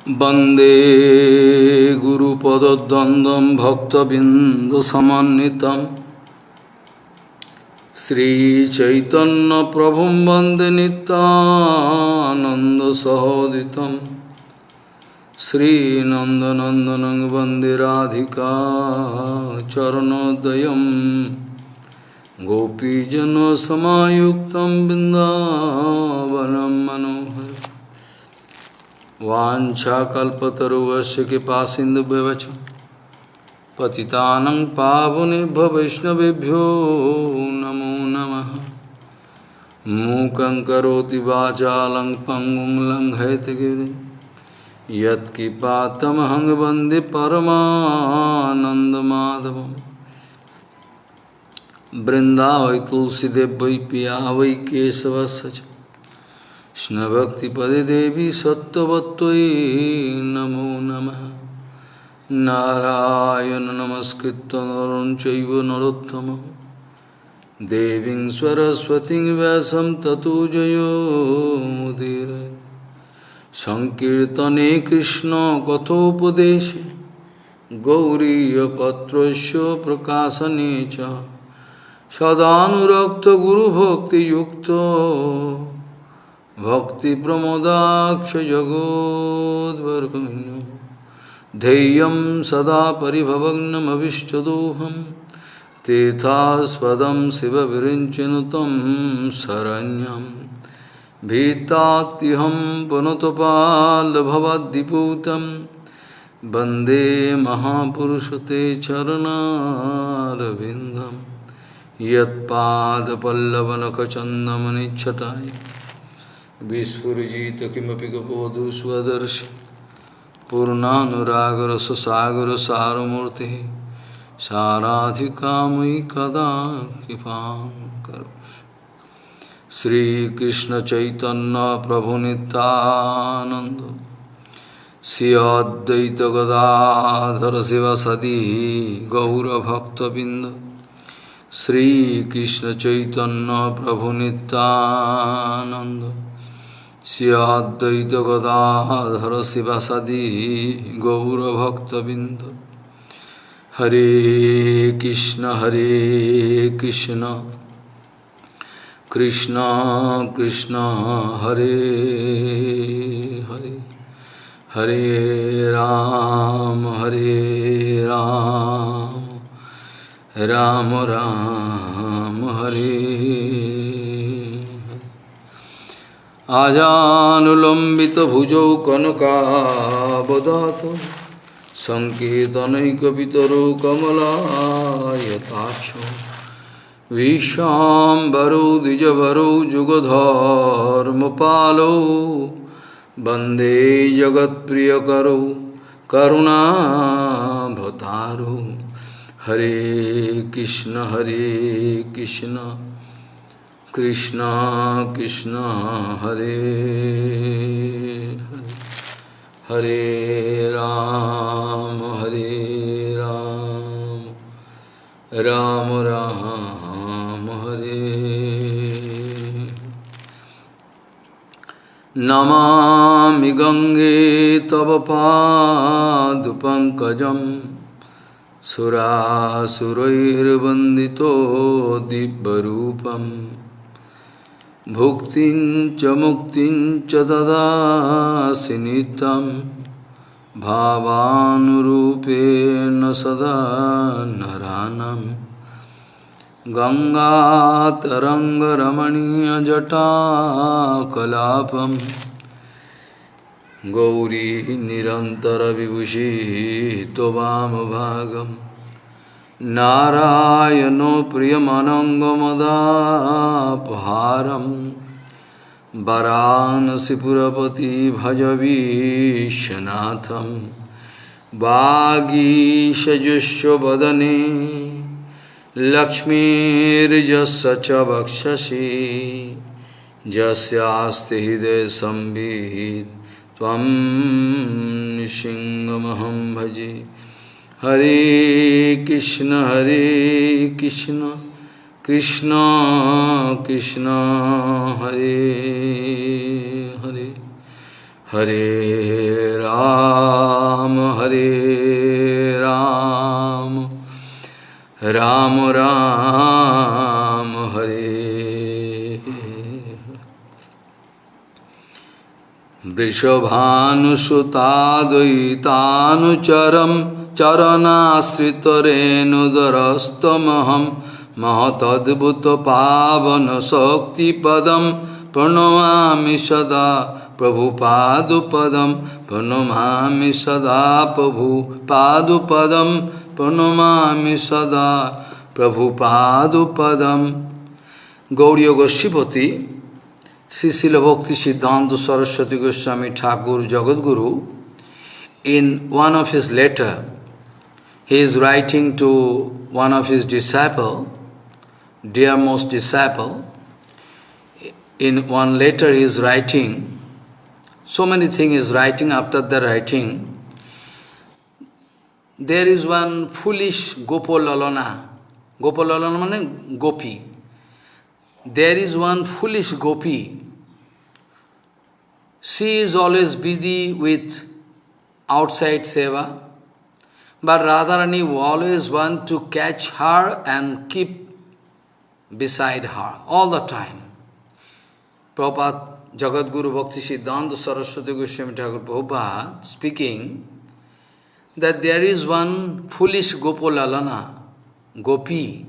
वंदे गुरुपदद्वन्द्वं भक्तबिन्दुसमन्वितं श्रीचैतन्यप्रभुं वन्दे नित्यानन्दसहोदितं श्रीनन्दनन्दनं वन्दे राधिका चरणोदयं गोपीजनसमायुक्तं बिन्दावनं मनोहरम् वाञ्छाकल्पतरुवस्य कृपासिन्धुभ्यश्च पतितानं पावनेभ्यो वैष्णवेभ्यो नमो नमः। मूकं करोति वाचालं पङ्गुं लङ्घयितगिरिं यत्कृपातमहं वन्दे परमानन्दमाधवं। वृन्दावै तुलसीदेव वै पिया वै केशवस्य च कृष्णभक्तिपदे देवी सत्त्ववत्त्वयि नमो नमः। नारायण नमस्कृत्य नरं चैव नरोत्तमं देवीं सरस्वतीं व्यासं ततो जयो मुदीरये। संकीर्तने कृष्ण कथोपदेशे गौरीयपत्रस्य प्रकाशने च सदानुरक्त गुरुभक्तियुक्तो भक्ति प्रमोदाक्ष जगोद्वरुण्य धैर्यं सदा परिभवग्नमभिष्टदोहं तीर्थास्पदं शिवविरिञ्चिनुतं शरण्यं भीतात्युहं पुनतपाल्भवद्दिपूतं वन्दे महापुरुषते चरणारविन्दं यत्पादपल्लवनखचन्दमनिच्छटाय विस्फुजित किमपि गपोधु स्वदर्शि पूर्णानुरागरससागर सारमूर्तिः साराधिकामयि कदा कृपां करोषि। श्रीकृष्ण चैतन्य प्रभु नित्यानंद श्री अद्वैत गदाधर शिवसदि गौरभक्तबिंद श्रीकृष्ण चैतन्य प्रभु नित्यानंद श्री अद्वैत गदाधर शिवसदि गौरभक्तबिंद। हरे कृष्ण कृष्ण कृष्ण हरे हरे हरे राम राम राम हरे। आजानुलंबित भुजौ कनकावदातो संकेतनैकपितरो कमलायताक्षो विश्वाम्बरो द्विजवरो जुगधर्मपालो वन्दे जगत्प्रियकरो करुणाभतारो। हरे कृष्ण कृष्ण कृष्ण हरे हरे हरे राम राम राम हरे। नमामि गंगे तव पादपङ्कजं सुरासुरैर्वन्दितो दिव्यरूपं भुक्तिं च मुक्तिं च ददासि नित्यं भावानुरूपेण सदा नरानं। गंगातरङ्गरमणीयजटाकलापं गौरी निरन्तरविभूषिः त्ववामभागं नारायणो प्रियमनङ्गमदापहारं वरानसीपुरपति भजवीशनाथं वागीशजुष्वदने लक्ष्मीर्यस्य च वक्षसि यस्यास्ति हृदये संवित् त्वं नृसिंहमहं भजे। हरे कृष्ण कृष्ण कृष्ण हरे हरे हरे राम वृषभानुसुताद्वैतानुचरं चरणाश्रितरेणुदरस्तमहं महतद्भुतपावनशक्तिपदं प्रणमामि सदा प्रभुपादुपदं प्रणमामि सदा प्रभुपादुपदं प्रणमामि सदा प्रभुपादुपदं Gauriya Gosipati, Srila Bhakti Siddhanta Saraswati Goswami Thakur Jagadguru, in one of his letter, he is writing to one of his disciple, dearmost disciple. In one letter he is writing, so many things he is writing. After the writing, there is one foolish Gopalalana. Gopalalana means gopi. There is one foolish gopi. She is always busy with outside seva, but Radharani always want to catch her and keep beside her all the time. Prabhupada, Jagadguru Bhakti Siddhanta Saraswati Goswami Thakur Prabhupada speaking that there is one foolish Gopalalana, gopi.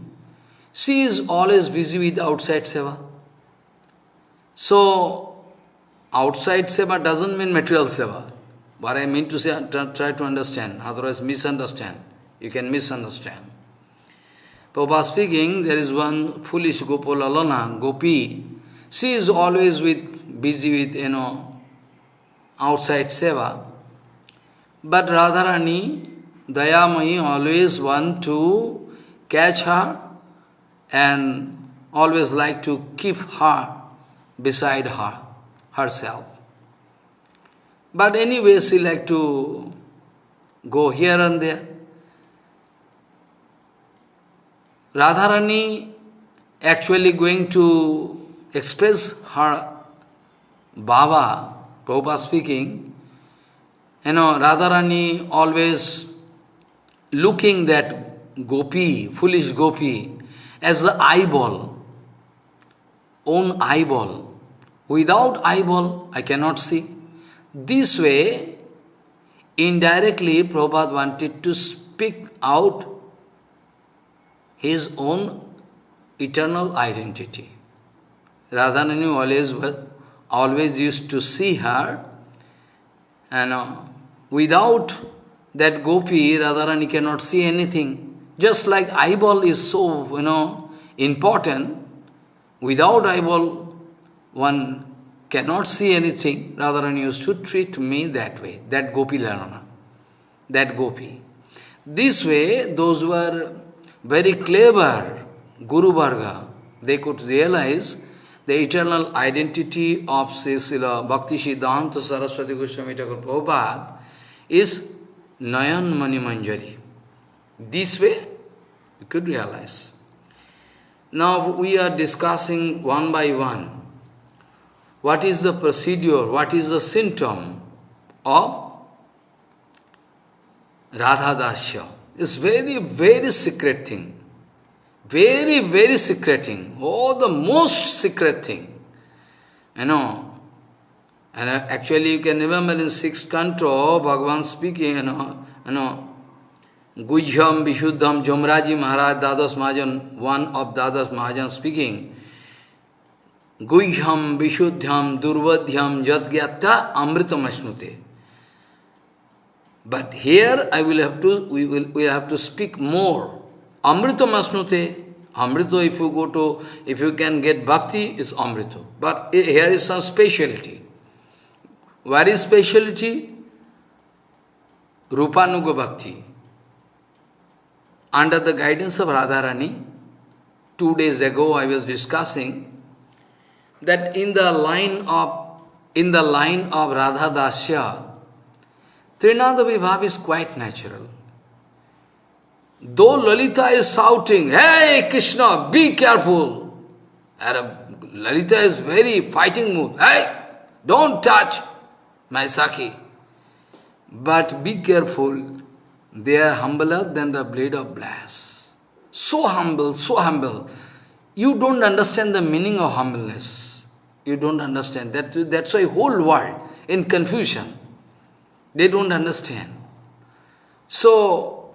She is always busy with outside seva. So, outside seva doesn't mean material seva. What I mean to say, try to understand, otherwise misunderstand. You can misunderstand. Prabhupada speaking, there is one foolish Gopalalana, gopi. She is always busy with, outside seva. But Radharani, Dayamayi, always want to catch her and always like to keep her beside herself. But anyway, she like to go here and there. Radharani actually going to express her bhava, Prabhupada speaking, Radharani always looking that gopi, foolish gopi, as the eyeball, own eyeball. Without eyeball, I cannot see. This way, indirectly, Prabhupada wanted to speak out his own eternal identity. Radharani always used to see her, and without that gopi, Radharani cannot see anything. Just like eyeball is so, important, without eyeball, one cannot see anything. Radharani used to treat me that way, that gopi Larana, that gopi. This way, those who were very clever, Guru Varga, they could realize the eternal identity of Srila Bhakti Siddhanta Saraswati Goswami Thakur Prabhupada is Nayan Mani Manjari. This way, you could realize. Now we are discussing one by one what is the procedure, what is the symptom of Radha Dasya. It's very, very secret thing. Very, very secret thing. Oh, the most secret thing. And actually you can remember in 6th canto, Bhagavan speaking, Gujyam Vishuddham Jomraji Maharaj Dadas Mahajan, one of Dadas Mahajan speaking, Gujyam Vishuddham Durvadhyam Jadgyata Amritam Ashnute. But here we have to speak more. Amritam Ashnute. Amrito, if you can get bhakti, is Amrito. But here is some speciality. What is speciality? Rupanuga Bhakti. Under the guidance of Radharani, 2 days ago I was discussing that in the line of Radha Dasya, Trinada Vibhav is quite natural. Though Lalita is shouting, "Hey Krishna, be careful!" Lalita is very fighting mood. "Hey, don't touch my Sakhi." But be careful, they are humbler than the blade of brass. So humble, so humble. You don't understand the meaning of humbleness. You don't understand. That's why whole world in confusion. They don't understand. So,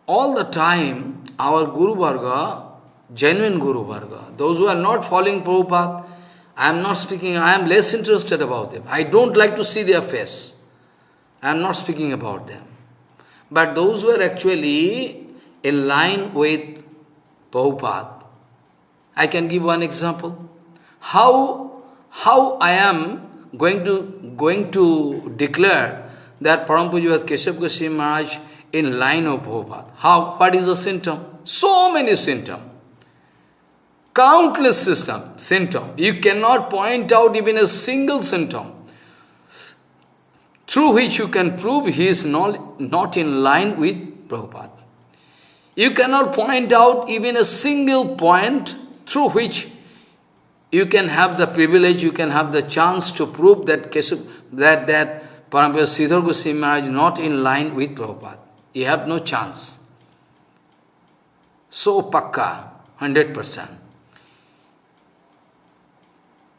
all the time, our Guru Varga, genuine Guru Varga, those who are not following Prabhupada, I am not speaking, I am less interested about them. I don't like to see their face. I am not speaking about them. But those who are actually in line with Prabhupada, I can give one example. How I am going to declare that Param Pujya Keshav Goswami Maharaj in line of Prabhupada. What is the symptom? So many symptoms. Countless symptom. You cannot point out even a single symptom through which you can prove he is not in line with Prabhupada. You cannot point out even a single point through which you can have the privilege, you can have the chance to prove that Paramahansa Sridhar Goswami Maharaj is not in line with Prabhupada. You have no chance. So pakka, 100%.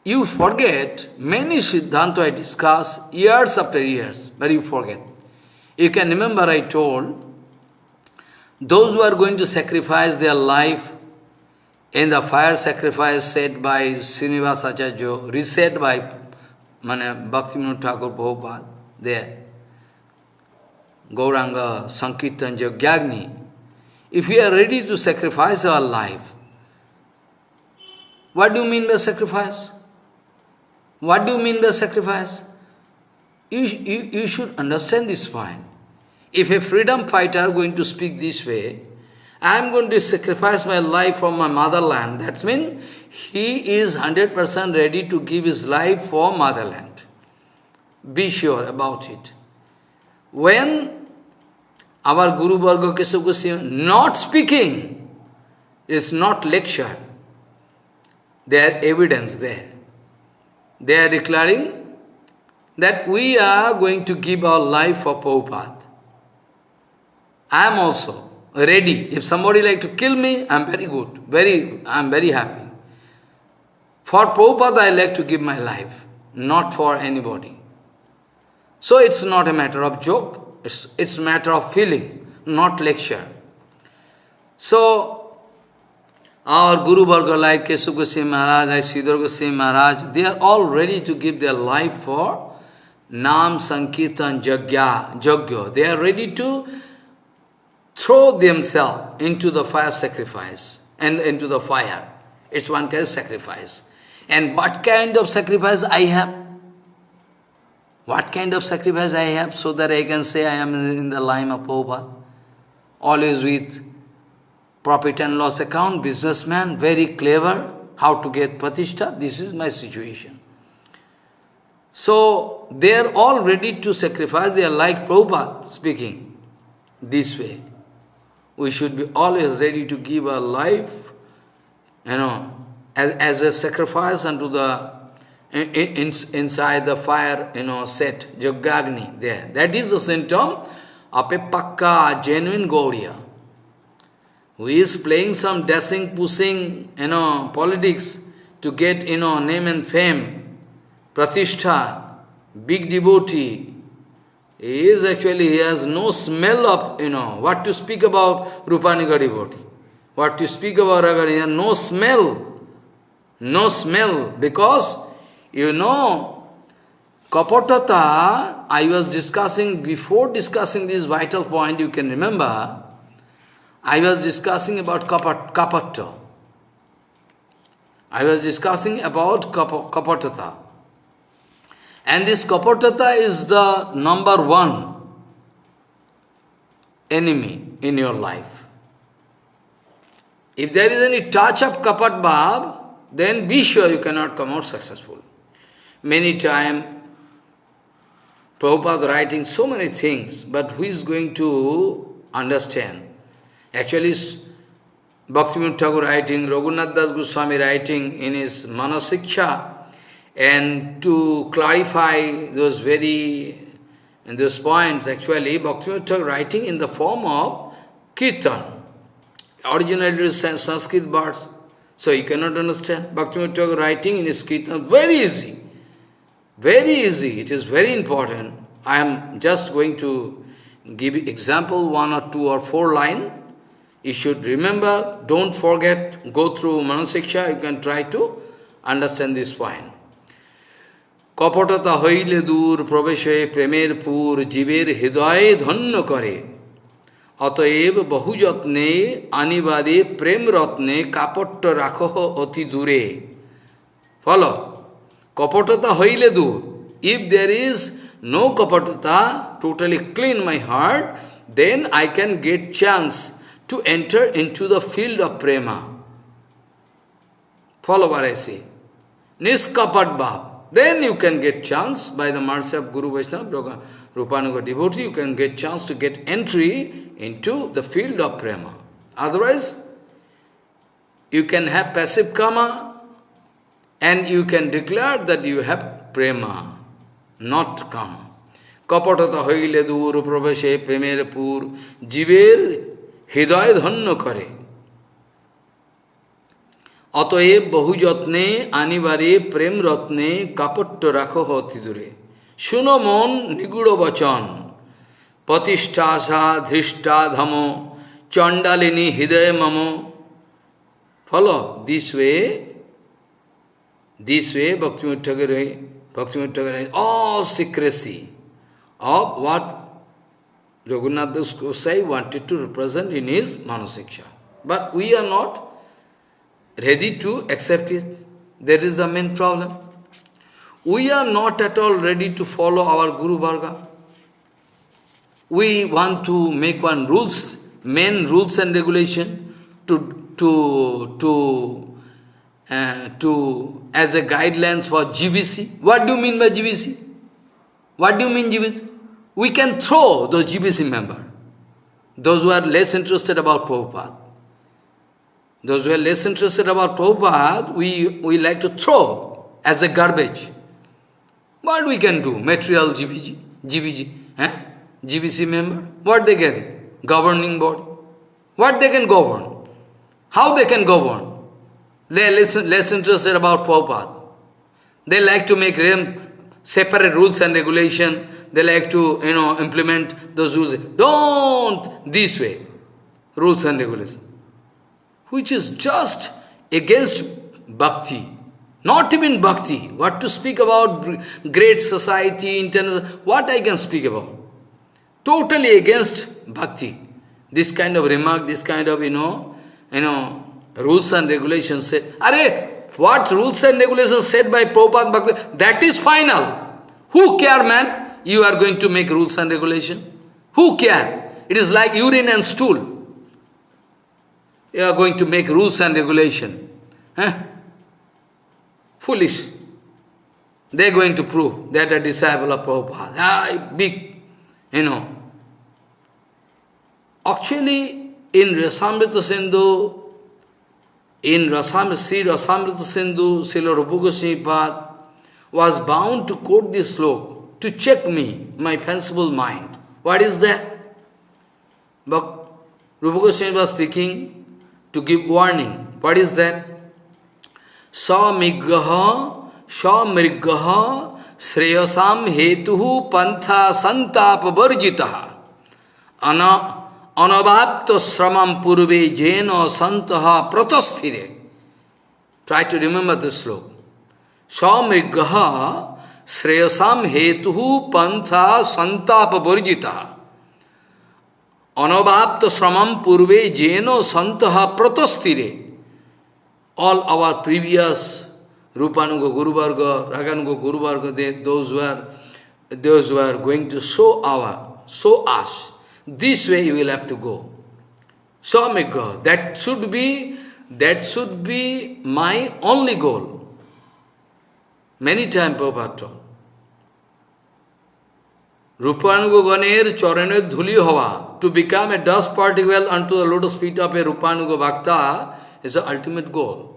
You forget, many Siddhanta I discuss years after years, but you forget. You can remember I told, those who are going to sacrifice their life in the fire sacrifice said by Srinivas Acharya, reset by Bhaktivinoda Thakur Prabhupada, there, Gauranga, Sankirtan, Yagyagni. If we are ready to sacrifice our life, what do you mean by sacrifice? What do you mean by sacrifice? You should understand this point. If a freedom fighter going to speak this way, I am going to sacrifice my life for my motherland. That means he is 100% ready to give his life for motherland. Be sure about it. When our Guru Varga Keshav Goswami not speaking, is not lecture, there evidence there. They are declaring that we are going to give our life for Prabhupada. I am also ready. If somebody like to kill me, I am very good. I am very happy. For Prabhupada, I like to give my life, not for anybody. So it's not a matter of joke. It's a matter of feeling, not lecture. So, our Guru Varga like Keshav Goswami Maharaj, like Sridhar Goswami Maharaj, they are all ready to give their life for Nam Sankirtan Jagya. They are ready to throw themselves into the fire sacrifice and into the fire. It's one kind of sacrifice. And what kind of sacrifice I have? What kind of sacrifice I have so that I can say I am in the line of Prabhupada? Always with profit and loss account, businessman, very clever, how to get pratishtha, this is my situation. So, they are all ready to sacrifice, they are like Prabhupada speaking this way. We should be always ready to give our life, as a sacrifice unto the, inside the fire, set, Jaggagni there. That is the symptom of a pakka, genuine Gauriya. Who is playing some dashing, pushing, politics to get, name and fame, pratishtha, big devotee. He has no smell of, what to speak about Rupanika devotee. What to speak about Raga, he has no smell. No smell, because, kapatata, I was discussing, before discussing this vital point, you can remember, I was discussing about kapata. I was discussing about kapatata. And this kapatata is the number one enemy in your life. If there is any touch of kapat bhav, then be sure you cannot come out successful. Many times, Prabhupada writing so many things, but who is going to understand? Actually, Bhaktivinoda Thakur writing, Raghunath Das Goswami writing in his Manasiksha, and to clarify those points, actually, Bhaktivinoda Thakur writing in the form of Kirtan. Originally it is Sanskrit words, so you cannot understand. Bhaktivinoda Thakur writing in his Kirtan, very easy. Very easy, it is very important. I am just going to give example, 1 or 2 or 4 line. You should remember, don't forget, go through Manasiksha, you can try to understand this point. Kapatata hoile dur praveshe premer pur jiver hridaye dhanna kare. Ataev bahu jatne anivare prem ratne kapatta rakho ati dure. Follow? Kapatata hoile dur. If there is no kapatata, totally clean my heart, then I can get chance to enter into the field of prema. Follow what I say. Niskapat bhav. Then you can get chance, by the mercy of Guru Vaishnava, Rupanuga devotee, you can get chance to get entry into the field of prema. Otherwise, you can have passive karma and you can declare that you have prema, not karma. Kapatata hoile dur praveshe premere pur jiver hidaya dhanna kare. Ataev bahu jatne anivare prem ratne kapatta rakho hoti dure. Shuno mon nigudo vachan patishtasha dhrishta dhamo chandalini hidaya mamo. Follow? This way, Bhaktivinoda Thakur, all secrecy of what Raghunath Das Gosai wanted to represent in his Manasiksha. But we are not ready to accept it. That is the main problem. We are not at all ready to follow our Guru Varga. We want to make one rules, main rules and regulation as a guidelines for GBC. What do you mean by GBC? What do you mean GBC? We can throw those GBC members, those who are less interested about Prabhupada. Those who are less interested about Prabhupada, we like to throw as a garbage. What we can do? Material GBC member? What they can? Governing body? What they can govern? How they can govern? They are less interested about Prabhupada. They like to make separate rules and regulation. They like to, implement those rules. Don't this way. Rules and regulations. Which is just against bhakti. Not even bhakti. What to speak about great society, internal, what I can speak about? Totally against bhakti. This kind of remark, this kind of, rules and regulations said. What rules and regulations said by Prabhupada Bhakti, that is final. Who care, man? You are going to make rules and regulation? Who care? It is like urine and stool. You are going to make rules and regulation. Foolish. They are going to prove that a disciple of Prabhupada. Big, Actually, in Rasamrita Sindhu, Sri Rasamrita Sindhu, Srila Rupa Goswami Pad was bound to quote this sloka to check me, my fanciful mind. What is that? But Rupa Goswami was speaking to give warning. What is that? Samrigaha shreyasam hetuhu pantha santapa varjitaha anabhapta sramam purve jena santaha pratasthire. Try to remember this sloka. Samrigaha shreyasam hetuhu pantha santapa varjitaha anabhapta sramam purve jena santaha pratasthire. All our previous Rupanuga Guru Varga, Raganuga Guru Varga, those who are going to show us. This way you will have to go. Samriga, that should be my only goal. Many times Prabhupada told. Rupanuga Ganer Charanet Dhuli Hava, to become a dust particle unto the lotus feet of a Rupanuga Bhakta is the ultimate goal.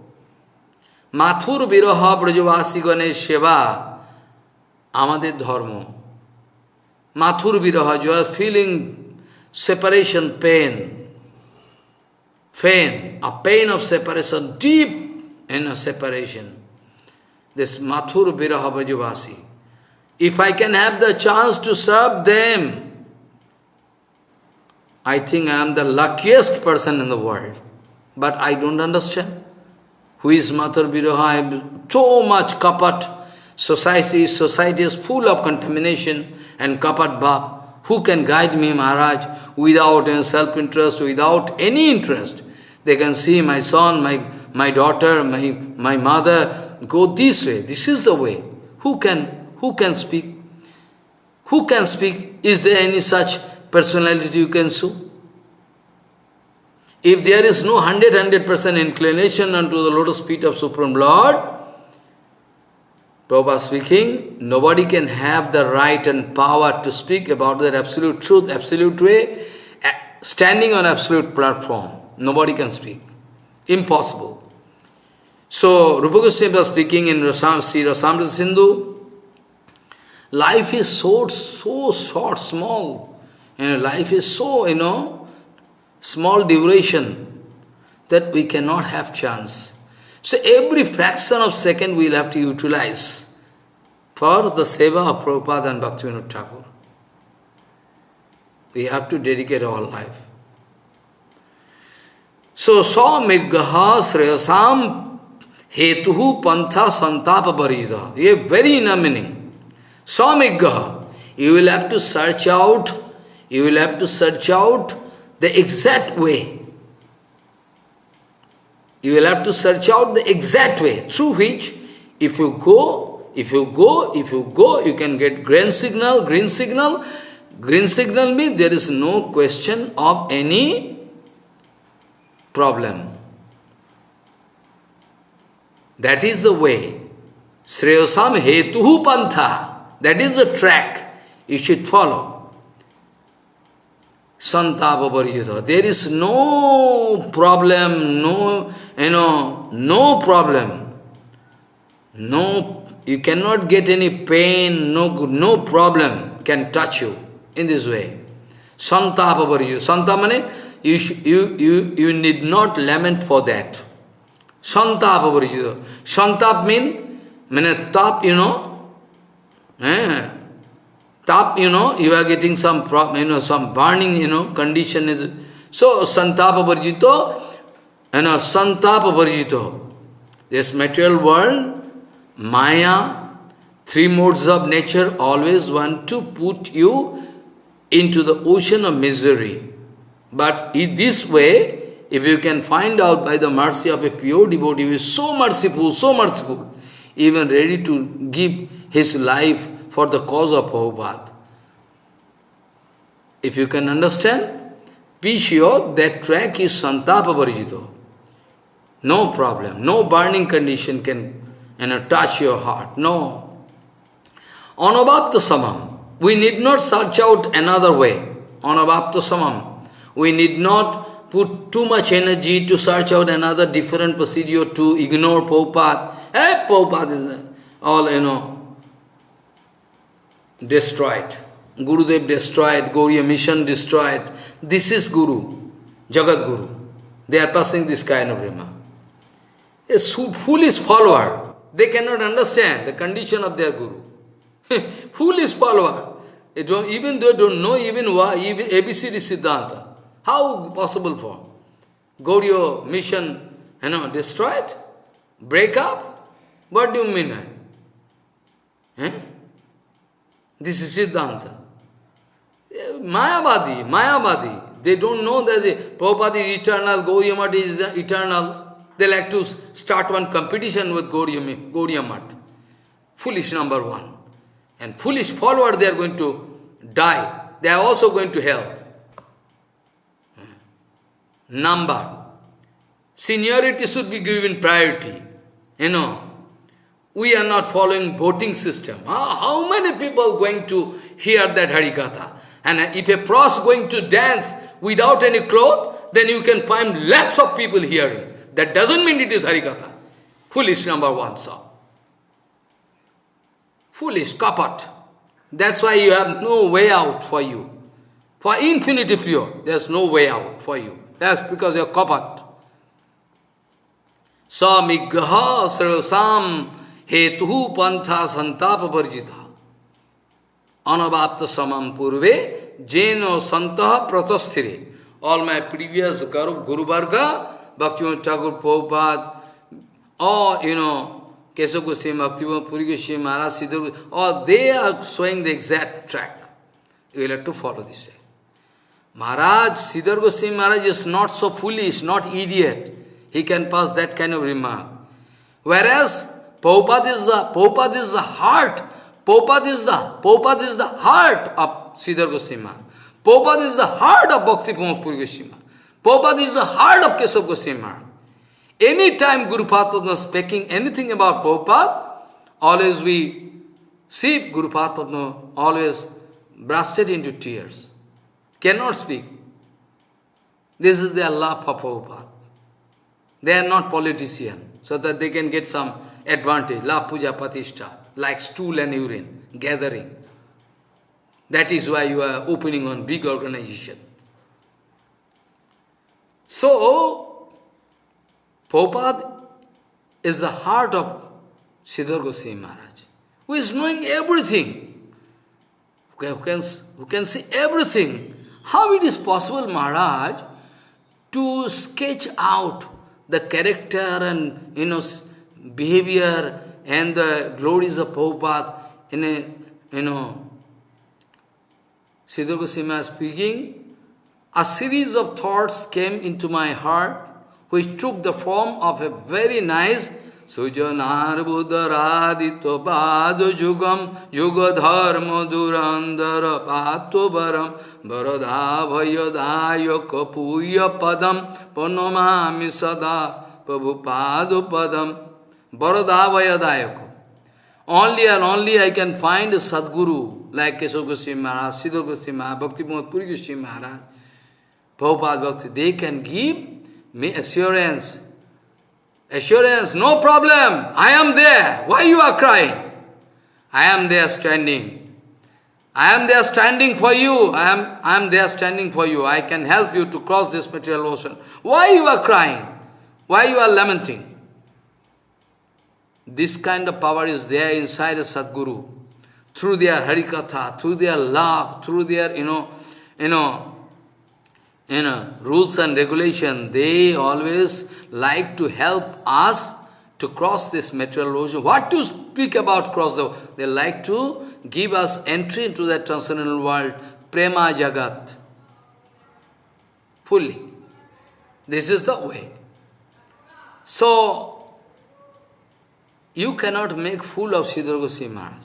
Mathur Viraha Brajavasi Ganesh Sheva, Amade Dharma. Mathur Viraha, you are feeling separation pain. A pain of separation, deep in a separation. This Mathur Viraha Brajavasi. If I can have the chance to serve them, I think I am the luckiest person in the world. But I don't understand. Who is Matar Viroha? So much kapat. Society is full of contamination and kapat bhab. Who can guide me, Maharaj, without any self-interest, without any interest? They can see my son, my daughter, my mother, go this way. This is the way. Who can speak? Who can speak? Is there any such personality you can show? If there is no 100% inclination unto the lotus feet of Supreme Lord, Prabhupada speaking, nobody can have the right and power to speak about that absolute truth, absolute way, standing on absolute platform. Nobody can speak. Impossible. So, Rupa Goswami was speaking in Sri Rasamrita Sindhu, life is so short, small. Life is so, small duration that we cannot have chance. So every fraction of second we will have to utilize for the seva of Prabhupada and Bhaktivinoda Thakur. We have to dedicate our life. So, Samiggaha Sreyasam Hetuhu Pantha Santapa Parijita. A very inner meaning. Samiggaha. You will have to search out the exact way. You will have to search out the exact way through which if you go, you can get green signal. Green signal means there is no question of any problem. That is the way. Sreyasam hetuhu pantha. That is the track you should follow. Santapa parijita. There is no problem, no problem. No, you cannot get any pain, no problem can touch you in this way. Santapa parijita. Santa means you need not lament for that. Santapa parijita. Santap means tap, Tap, you are getting some some burning, condition is. So, santapa parjito, santapa parjito. This material world, Maya, three modes of nature always want to put you into the ocean of misery. But in this way, if you can find out by the mercy of a pure devotee who is so merciful, even ready to give his life for the cause of Prabhupada. If you can understand, be sure that track is Santapa Parijito. No problem, no burning condition can touch your heart, no. Anabhapta samam, we need not search out another way. Anabhapta samam, we need not put too much energy to search out another different procedure to ignore Prabhupada. Hey, Prabhupada is all, destroyed. Gurudev destroyed, Gauriya mission destroyed. This is Guru, Jagat Guru. They are passing this kind of remark. A foolish follower, they cannot understand the condition of their Guru. Foolish follower, even though they don't know even ABCD Siddhanta. How possible for? Gauriya mission, destroyed? Break up? What do you mean? This is Siddhanta. Mayavadi. They don't know that Prabhupada is eternal, Gauriya Math is eternal. They like to start one competition with Gauriya Math. Foolish number one. And foolish follower, they are going to die. They are also going to hell. Number. Seniority should be given priority. We are not following voting system. How many people going to hear that Harikatha? And if a pros going to dance without any cloth, then you can find lakhs of people hearing. That doesn't mean it is Harikatha. Foolish number one, sir. Foolish, kapat. That's why you have no way out for you. For infinity pure, there's no way out for you. That's because you're kapat. Samiggaha sarasam hetuhu pantha santapa varjita. anabhapta samam purve, jeno santaha pratasthire. All my previous Guru Varga, Bhaktivinoda Thakur Prabhupada, or, Keshav Goswami, Bhaktivinoda Puri Goswami Maharaj, Siddhar, or they are showing the exact track. You will have to follow this way. Maharaj, Siddhar Goswami Maharaj is not so foolish, not idiot. He can pass that kind of remark. Whereas Prabhupada is the heart. Prabhupada is the heart of Siddhar Goswami Maharaj. Prabhupada is the heart of Bhakti Puri Goswami Maharaj. Prabhupada is the heart of Keshav Goswami Maharaj. Any time Guru Padma was speaking anything about Prabhupada, always we see Guru Padma always bursted into tears. Cannot speak. This is their love for Prabhupada. They are not politicians, so that they can get some advantage. La puja patishta, like stool and urine, gathering. That is why you are opening on big organization. So, Prabhupada is the heart of Siddhar Goswami Maharaj, who is knowing everything, who can see everything. How it is possible, Maharaj, to sketch out the character and behavior and the glories of Prabhupada in a Siddhar Goswami Maharaj speaking, a series of thoughts came into my heart which took the form of a very nice Sujanar Buddharadito Bado Jugam Jugadharma Durandara Patobaram Baradha Vayadaya Kapuya Padam Panomami Sada Prabhupada Padam Baradha Vayadayako. Only and only I can find a Sadguru like Keshav Goswami Maharaj, Siddhar Goswami Maharaj, Bhaktivinoda Puri Goswami Maharaj, Prabhupada Bhakti. They can give me assurance. Assurance, no problem. I am there. Why you are crying? I am there standing. I am there standing for you. I am there standing for you. I can help you to cross this material ocean. Why you are crying? Why you are lamenting? This kind of power is there inside a Sadguru. Through their Harikatha, through their love, through their, rules and regulation, they always like to help us to cross this material ocean. What to speak about cross the... They like to give us entry into that transcendental world, Prema Jagat, fully. This is the way. So, you cannot make fool of Siddhar Goswami Maharaj.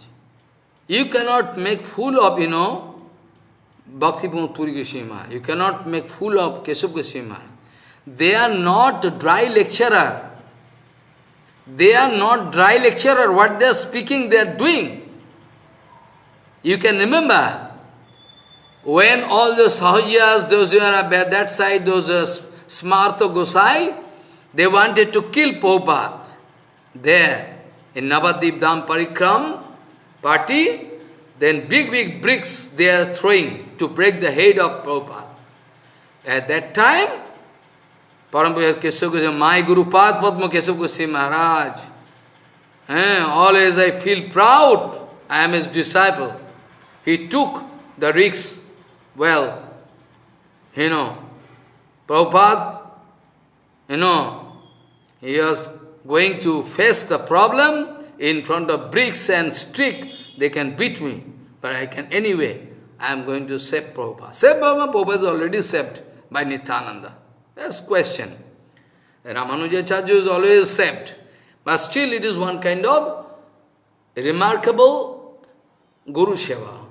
You cannot make fool of, Bhaktivinoda Puri Goswami Maharaj. You cannot make fool of Keshav Goswami Maharaj. They are not dry lecturer. They are not dry lecturer. What they are speaking, they are doing. You can remember, when all the Sahajyas, those who are at that side, those Smartha Gosai, they wanted to kill Prabhupada. There, in Navadip Dham Parikram party, then big bricks they are throwing to break the head of Prabhupada. At that time, Parampuja Keshav Goswami, my Guru Padma Keshav Goswami Maharaj, always I feel proud, I am his disciple. He took the risks. Well, Prabhupada, he was going to face the problem in front of bricks and stick. They can beat me, but I can anyway. I am going to save Prabhupada. Save Prabhupada, Prabhupada is already saved by Nityananda. That's question. Ramanujacharya is always saved. But still it is one kind of remarkable Guru Seva.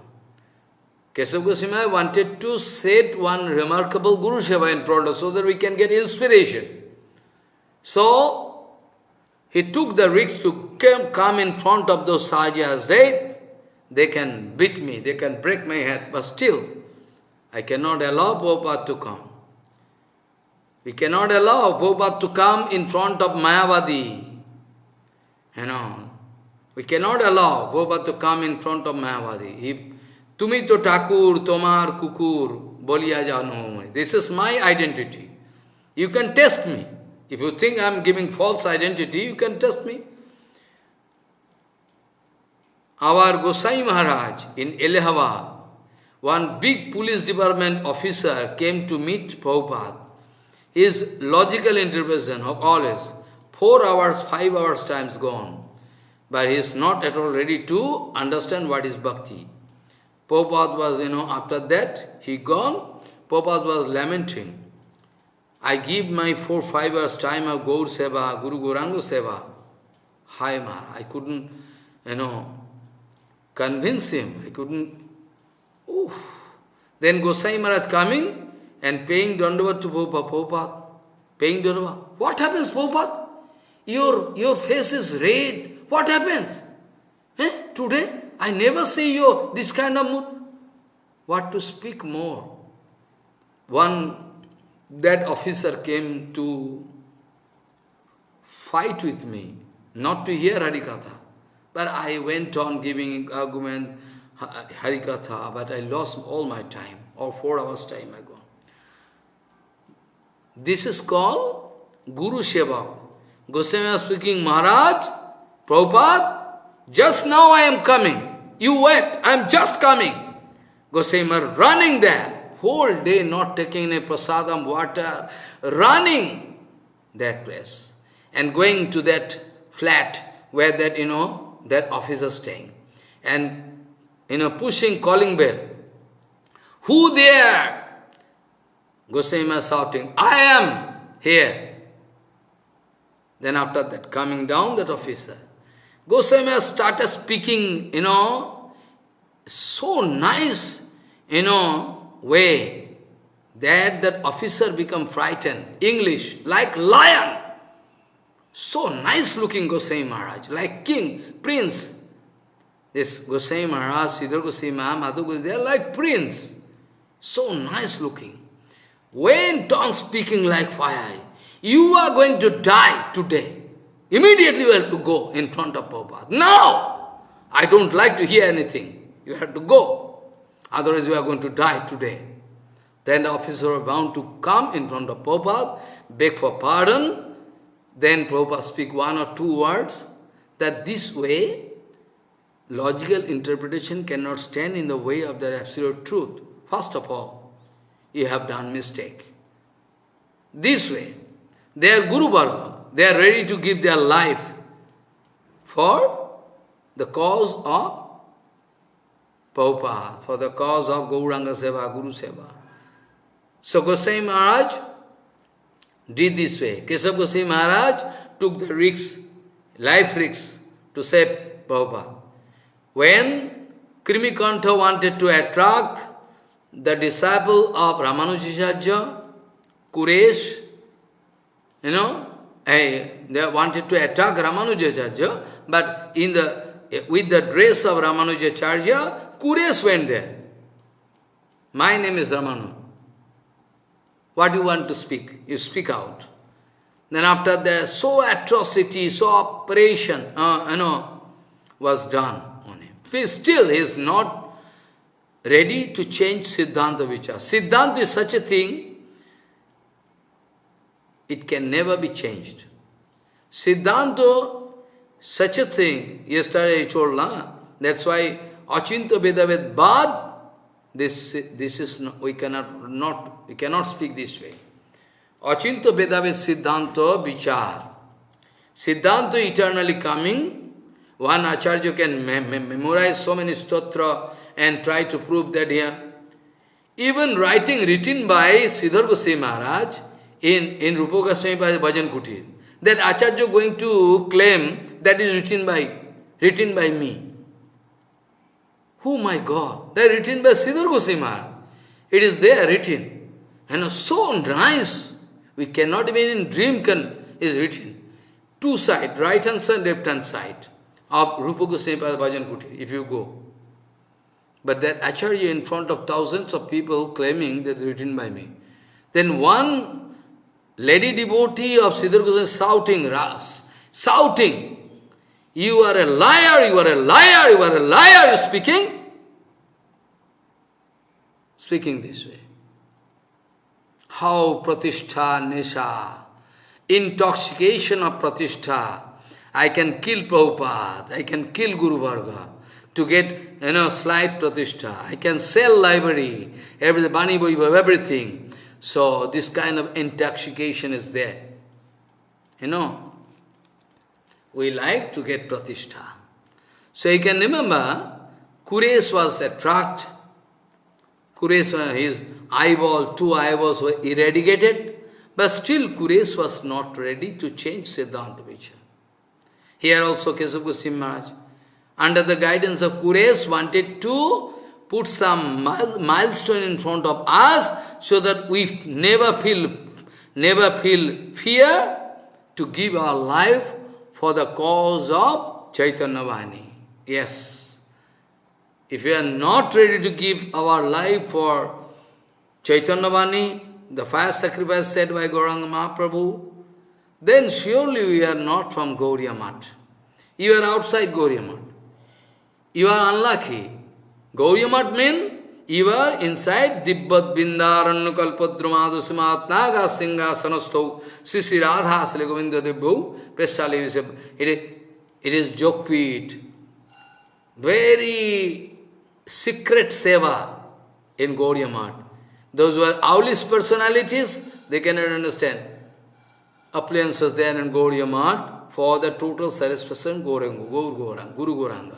Keshav Goswami wanted to set one remarkable Guru Seva in front of us so that we can get inspiration. So, he took the risk to come in front of those Sahajas. They can beat me, they can break my head, but still, I cannot allow Prabhupada to come. We cannot allow Prabhupada to come in front of Mayavadi. We cannot allow Prabhupada to come in front of Mayavadi. Tumi to Thakur, Tomar Kukur, Boliya Jano. This is my identity. You can test me. If you think I am giving false identity, you can test me. our Gosai Maharaj in Allahabad, one big police department officer came to meet Prabhupada. His logical interpretation of always 4 hours, 5 hours times gone. But he is not at all ready to understand what is bhakti. Prabhupada was, after that, he gone, Prabhupada was lamenting. I give my 4-5 hours time of Gaur Seva, Guru Gauranga Seva. Hi Maharaj, I couldn't, convince him. I couldn't. Oof. Then Gosai Maharaj coming and paying Dandavat to Prabhupada. Prabhupada, paying Dandavat. What happens, Prabhupada? Your face is red. What happens? Today, I never see you this kind of mood. What to speak more? That officer came to fight with me, not to hear Harikatha. But I went on giving argument, Harikatha, but I lost all my time, or 4 hours time ago. This is called Guru Sevak. Goswami was speaking, Maharaj, Prabhupada, just now I am coming. You wait, I am just coming. Goswami running there, whole day not taking a prasadam water, running that place and going to that flat where that, that officer staying. And, pushing, calling bell. Who there? Goswami shouting, I am here. Then after that, coming down that officer, Goswami started speaking, so nice, way, that officer become frightened. English, like lion. So nice looking Goswami Maharaj, like king, prince. This Goswami Maharaj, Siddhar Goswami Maharaj, Madhu Goswami, they are like prince. So nice looking. Went on speaking like fire. You are going to die today. Immediately you have to go in front of Prabhupada. Now! I don't like to hear anything. You have to go. Otherwise you are going to die today. Then the officer was bound to come in front of Prabhupada, beg for pardon. Then Prabhupada speak 1 or 2 words, that this way, logical interpretation cannot stand in the way of the absolute truth. First of all, you have done mistake. This way, they are Guru Varga. They are ready to give their life for the cause of Prabhupada, for the cause of Gauranga Seva, Guru Seva. So Goswami Maharaj did this way. Keshav Goswami Maharaj took the risk, life risk, to save Prabhupada. When Krimikantha wanted to attract the disciple of Ramanujacharya, Kuresh, they wanted to attack Ramanujacharya, but with the dress of Ramanujacharya, Kuresh went there. My name is Ramanu. What do you want to speak? You speak out. Then after that, so atrocity, so operation, was done on him. Still, he is not ready to change Siddhanta Vichar. Siddhanta is such a thing, it can never be changed. Siddhanta, such a thing, yesterday I told, that's why Achinta Vedaved Bad, this is not, we cannot speak this way. Achinta Vedaved Siddhanta Vichar. Siddhanta eternally coming. One Acharya can memorize so many stotra and try to prove that here. Even written by Siddhar Goswami Maharaj in Rupa Goswami Bhajan Kutir, that Acharya going to claim that is written by me. Oh my God, they are written by Siddhar Goswami Maharaj. It is there written. And so nice, we cannot even in dream is written. 2 sides, right hand side, left hand side of Rupa Goswami Bhajan Kutir, if you go. But that Acharya in front of thousands of people claiming that it's written by me. Then one lady devotee of Siddhar Goswami shouting, you are a liar, you are a liar, you are a liar, you speaking this way. How pratishtha, nesha, intoxication of pratishtha, I can kill Prabhupada, I can kill Guru Varga. to get, slight pratishtha. I can sell library, everything, Bani Vaibhav, everything. So this kind of intoxication is there. We like to get pratishtha. So you can remember, Kuresh was attracted. Kuresh, his eyeball, 2 eyeballs were eradicated, but still Kuresh was not ready to change Siddhanta Vichar. Here also Kesava Goswami Maharaj, under the guidance of Kuresh, wanted to put some milestone in front of us so that we never feel fear to give our life for the cause of Chaitanya Vani. Yes. If we are not ready to give our life for Chaitanya Vani, the fire sacrifice said by Gauranga Mahaprabhu, then surely we are not from Gauriya Math. You are outside Gauriya Math. You are unlucky. Gauriya Math means you are inside Dibbat Bindarannu Kalpadramadu Simat Naga Singhasanastho Sisi Radha Sri Govinda Debhu Prestali. It is Jokpit. Very secret seva in Gauriya Math. Those who are owlish personalities, they cannot understand. Appliances there in Gauriya Math for the total satisfaction Guru Gauranga.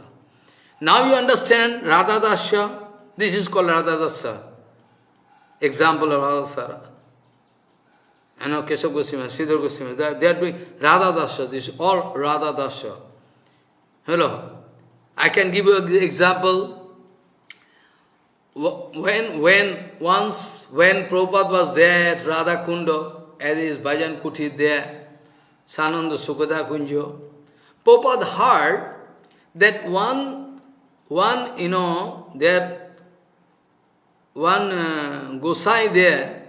Now you understand Radha Dasya. This is called Radha Dasya. Example of Radha Dasya. Kesava Goswami, Siddhar Goswami, they are doing Radha Dasya. This is all Radha Dasya. Hello. I can give you an example. When Prabhupada was there at Radha Kunda, at his Bhajan Kuti there, Sananda Sukada Kunjo, Prabhupada heard that one Gosai there,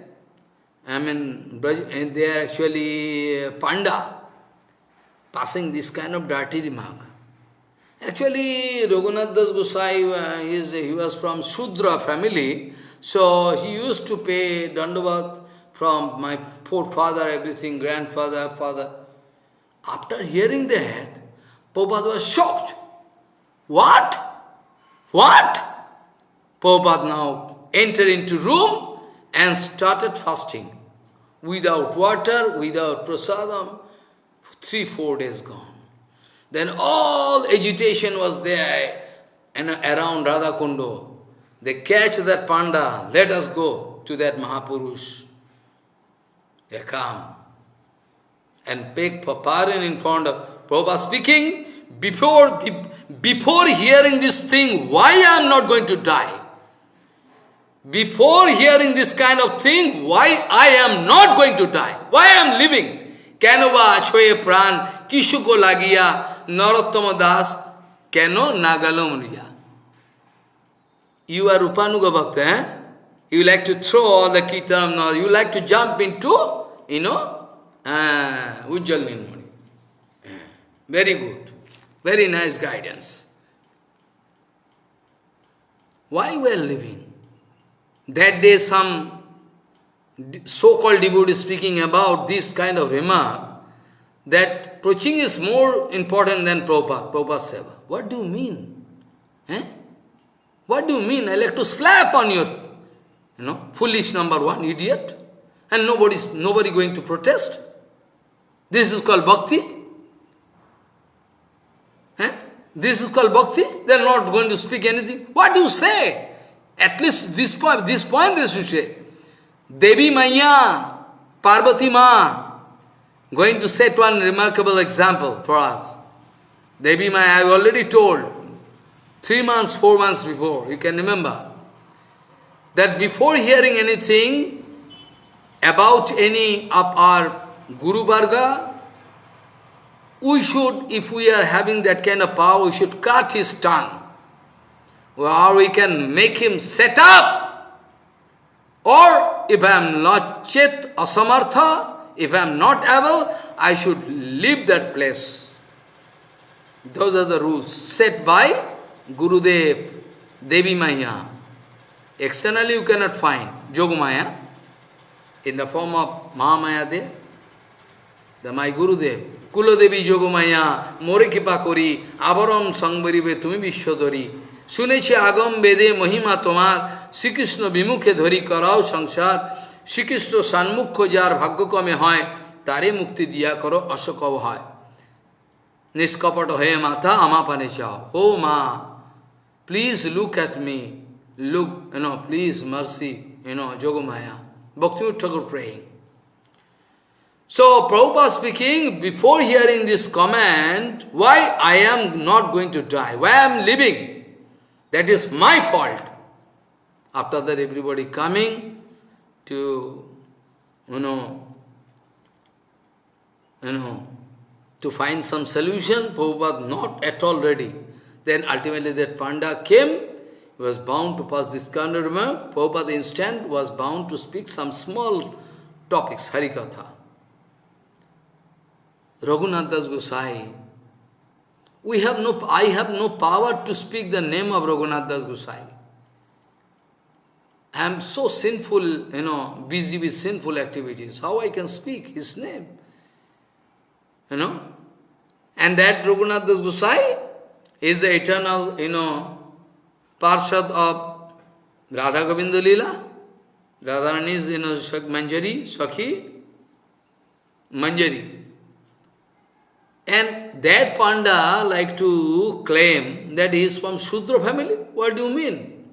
they are actually Panda, passing this kind of dirty remark. Actually, Raghunath Das Gosai, he was from Shudra family, so he used to pay Dandavat from my forefather, everything, grandfather, father. After hearing that, Prabhupada was shocked. What? Prabhupada now entered into room and started fasting. Without water, without prasadam, 3-4 days gone. Then all agitation was there and around Radha Kundo. They catch that panda, let us go to that Mahapurush. They come and beg for pardon in front of Prabhupada speaking, before hearing this thing, why I am not going to die? Before hearing this kind of thing, why I am not going to die? Why I am living? Kanova achoye pran, kishuko lagiya, Narottama Das, keno nagalo mriya. You are Rupanuga Bhakta, eh? You like to throw all the kirtan, you like to jump into, Ujjal Nirmani. Very good. Very nice guidance. Why we are living? That day some so-called devotee speaking about this kind of remark, that preaching is more important than Prabhupada's seva. What do you mean? What do you mean? I like to slap on your, foolish number one, idiot. And nobody going to protest. This is called bhakti. This is called bhakti. They are not going to speak anything. What do you say? At least this point they should say. Devi Maya, Parvati Ma. Going to set one remarkable example for us. Devi Maya, I have already told 3 months, 4 months before, you can remember, that before hearing anything about any of our Guru Varga, we should, if we are having that kind of power, we should cut his tongue. Or we can make him set up. Or if I am not Chet Asamartha, if I am not able, I should leave that place. Those are the rules set by Gurudev, Devi Maya. Externally you cannot find Yogamaya in the form of Mahamaya there. My Gurudev, কুলদেবী Yogamaya মোরে কৃপা করি আবরম সংবরিবে তুমি বিশ্বধরি শুনেছি আগম বেদে মহিমা তোমার শ্রীকৃষ্ণ বিমুখে ধরি করাও সংসার শ্রীকৃষ্ণ সন্মুখ্য যার ভাগ্যক্রমে হয় তারে মুক্তি দিয়া করো অশোকব হয় নিষ্কপট হয়ে মাতা আমা পানে চাও ও মা please look at me look, please, mercy, Yogamaya. Bhakti Thakur praying. So, Prabhupada speaking, before hearing this comment, why I am not going to die, why I am living, that is my fault. After that, everybody coming to, to find some solution, Prabhupada not at all ready. Then ultimately that Panda came, he was bound to pass this kind of remark. Prabhupada instant was bound to speak some small topics, Harikatha. Raghunath Das Gosai. I have no power to speak the name of Raghunath Das Gosai. I am so sinful, busy with sinful activities. How I can speak his name? And that Raghunath Das Gosai is the eternal, Parshad of Radha Govinda Leela. Radharani's, Manjari, Sakhi, Manjari. And that Panda like to claim that he is from Shudra family. What do you mean?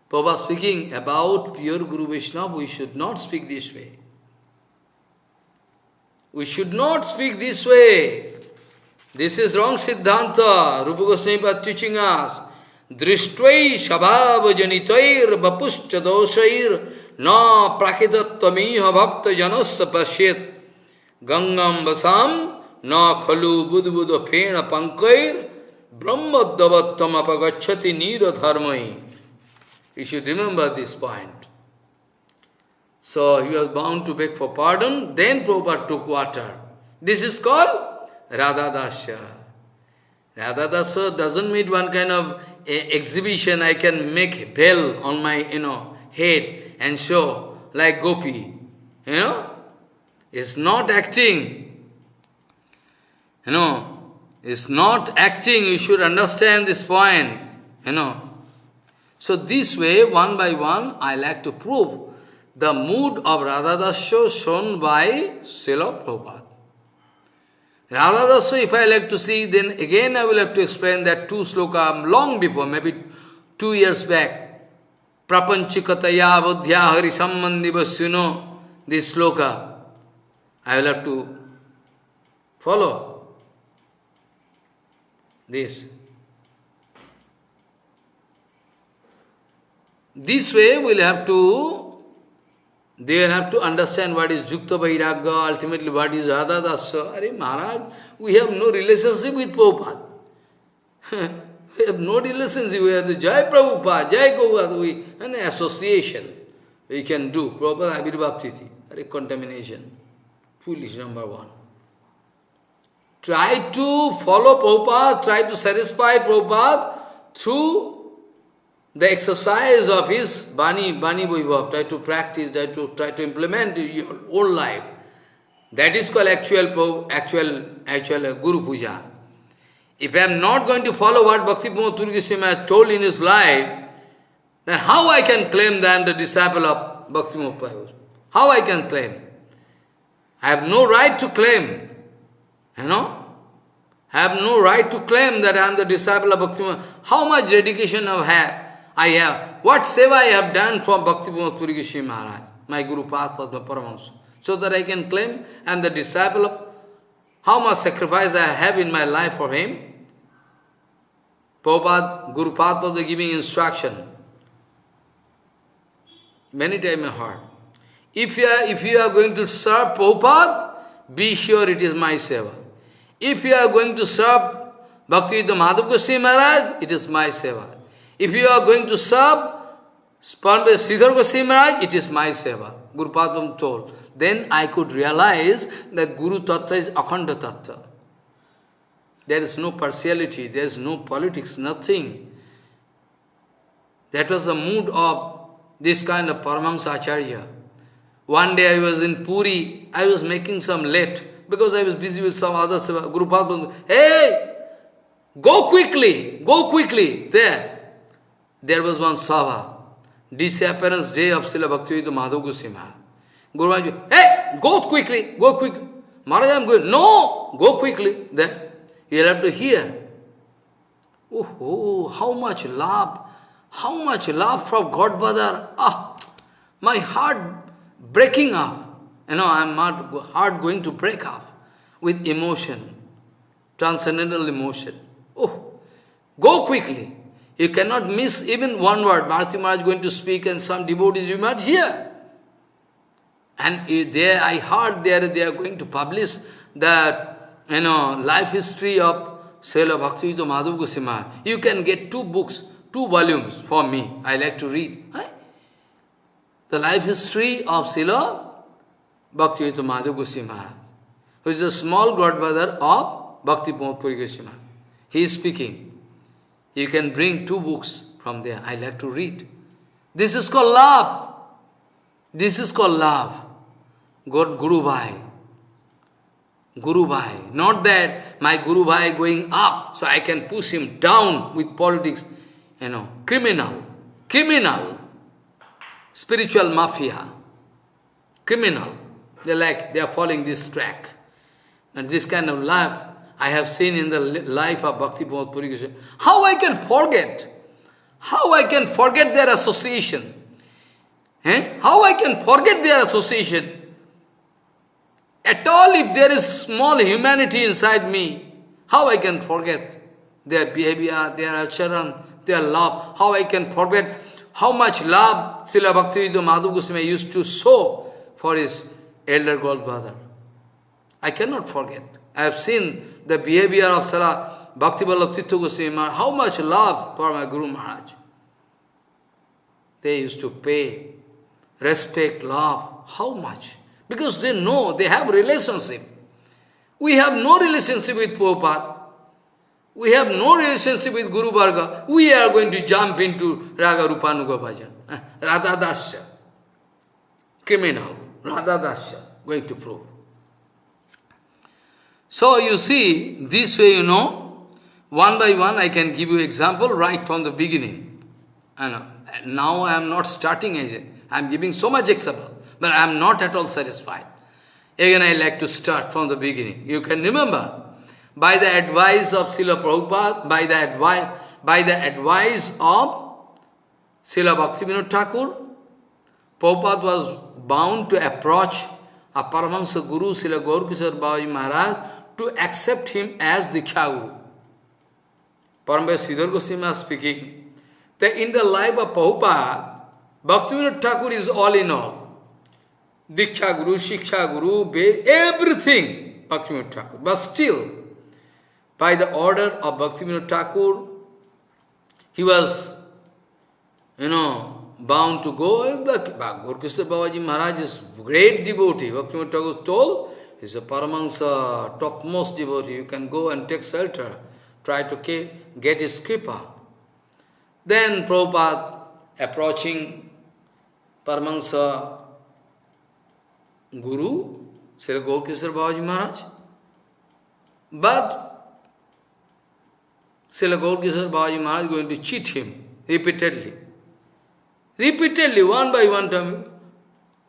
Prabhupada speaking about pure Guru Vaishnava, we should not speak this way. We should not speak this way. This is wrong Siddhanta. Rupa Goswami teaching us. Drishtwai shabhava janitair vapuscha doshair na prakitattamiha bhakta janasya pasyet gangam vasam na khalu budbuda phena pankair brahmadavattama apagacchati nira dharmai. You should remember this point. So he was bound to beg for pardon. Then Prabhupada took water. This is called Radha Dasya. Radha Dasya doesn't mean one kind of exhibition. I can make bell on my, head and show like Gopi. It's not acting. It's not acting. You should understand this point. So this way, one by one, I like to prove the mood of Radha Dasya shown by Srila Prabhupada. Radha Dasya, if I like to see, then again I will have to explain that two sloka long before, maybe 2 years back. Prapanchikataya buddhya hari sambandhi vasyuno, this sloka. I will have to follow this. This way they will have to understand what is Jukta Vairagya, ultimately what is Radha Dasya. Arey Maharaj, we have no relationship with Prabhupada. We have no relationship. We have the Jai Prabhupada, Jai Prabhupada, an association we can do. Prabhupada Abhirbhav Tithi. Arey contamination. Foolish, number one. Try to follow Prabhupada, try to satisfy Prabhupada through the exercise of his Bani Vaibhav. Try to practice, try to implement in your own life. That is called actual Guru Puja. If I am not going to follow what Bhakti Pramod Puri Goswami has told in his life, then how I can claim that I am the disciple of Bhakti Pramod Puri Goswami? How I can claim? I have no right to claim. I have no right to claim that I am the disciple of Bhakti Pramod. How much dedication I have, what seva I have done for Bhakti Pramod Puri Goswami Maharaj, my Guru Padma Paramahansa, so that I can claim I am the disciple of, how much sacrifice I have in my life for him. Prabhupada, Guru Padma giving instruction. Many times I heard. If you are going to serve Prabhupada, be sure it is my seva. If you are going to serve Bhaktivedanta Madhav Goswami Maharaj, it is my seva. If you are going to serve Sridhar Goswami Maharaj, it is my seva. Guru Padma told. Then I could realize that Guru Tattva is Akhanda Tattva. There is no partiality, there is no politics, nothing. That was the mood of this kind of Paramahamsa Acharya. One day I was in Puri, I was making some late, because I was busy with some other seva. Guru Prabhupada, hey, go quickly, There was one Sabha, disappearance day of Srila Bhaktivedanta Madhav Goswami Maharaj. Guru Maharaj, hey, go quickly. Maharaj, I am going. No, go quickly. There, you have to hear. Oh, how much love from Godfather. My heart breaking off. I am not heart going to break off with emotion, transcendental emotion. Oh, go quickly. You cannot miss even one word. Bharati Maharaj is going to speak and some devotees you might hear. And there I heard they are going to publish that, life history of Srila Bhaktivedanta Madhav Goswami Maharaj. You can get 2 books, 2 volumes for me. I like to read. The life history of Srila Bhaktivedanta Madhav Goswami Maharaj, who is a small godbrother of Bhakti Pramod Puri Goswami Maharaj. He is speaking. You can bring 2 books from there. I like to read. This is called love. This is called love. God Guru Bhai. Guru Bhai. Not that my Guru Bhai going up, so I can push him down with politics. Criminal. Spiritual mafia. Criminal. They are following this track. And this kind of life I have seen in the life of Bhakti Pramod Puri Goswami. How I can forget? How I can forget their association? How I can forget their association? At all, if there is small humanity inside me, how I can forget their behavior, their acharan, their love? How I can forget how much love Srila Bhaktivedanta Madhav Goswami used to show for his elder godbrother? I cannot forget. I have seen the behavior of Srila Bhakti Vallabh Tirtha Goswami Maharaj, how much love for my Guru Maharaj. They used to pay, respect, love, how much? Because they know, they have relationship. We have no relationship with Prabhupada. We have no relationship with Guru Varga. We are going to jump into Raga Rupanuga Bhajan. Radha Dasya. Criminal. Radha Dasya. Going to prove. So you see, this way, one by one I can give you example right from the beginning. Now I am not starting as I am giving so much example. But I am not at all satisfied. Again, I like to start from the beginning. You can remember, by the advice of Srila Prabhupada, by the advice of Srila Bhaktivinoda Thakur, Prabhupada was bound to approach a Paramahansa Guru, Srila Gaurkishore Babaji Maharaj, to accept him as Diksha Guru. Parambhai Sridhar Goswami is speaking that in the life of Prabhupada, Bhaktivinoda Thakur is all in all. Diksha Guru, Shiksha Guru, everything, Bhaktivinoda Thakur. But still, by the order of Bhaktivinoda Thakur, he was, bound to go. Gaurkishore Babaji Maharaj is great devotee. Bhaktivinoda Thakur told, he is a Paramahansa, topmost devotee. You can go and take shelter. Try to get his kripa. Then Prabhupada approaching Paramahansa Guru, Srila Gaurkishore Babaji Maharaj. But Srila Gaurkishore Babaji Maharaj is going to cheat him repeatedly. Repeatedly, one by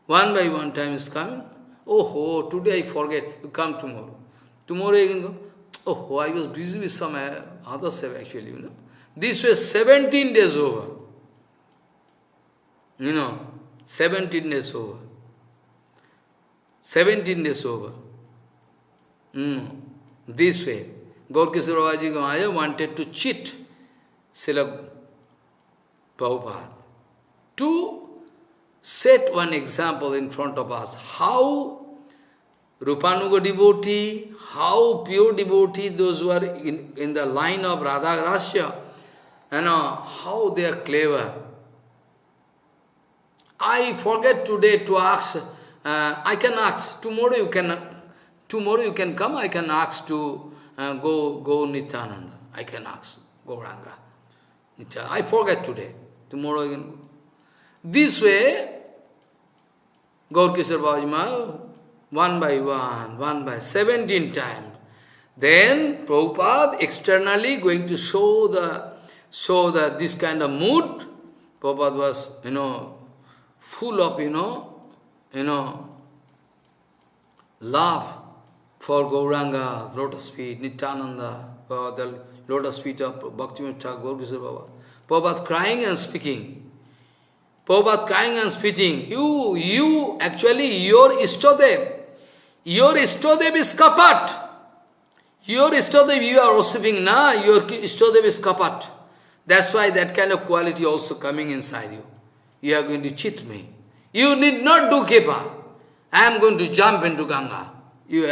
one time is coming. Oh, today I forget, you come tomorrow. Tomorrow you can go. Oh, I was busy with some other seva actually, This was 17 days over. 17 days over. 17 days over. This way. Gaurkishore Babaji Maharaj wanted to cheat Srila Prabhupada to set one example in front of us. How Rupanuga devotee, how pure devotee, those who are in the line of Radha Dasya, how they are clever. I forget today to ask, I can ask, tomorrow you can come, I can ask to go Nityananda. I can ask, Gauranga. I forget today, tomorrow you can go. This way, Gaur Kishore Babaji Maharaj, one by 17 times. Then Prabhupada externally going to show the this kind of mood. Prabhupada was, full of, love for Gauranga, lotus feet, Nityananda, the lotus feet of Bhaktivinoda Thakur, Gaur Kishore Baba. Prabhupada crying and speaking. Prabhupada crying and speaking. You, actually, your Ishtadev is kapat. Your Ishtadev you are worshipping, na? Your Ishtadev is kapat. That's why that kind of quality also coming inside you. You are going to cheat me. You need not do Kripa. I am going to jump into Ganga. You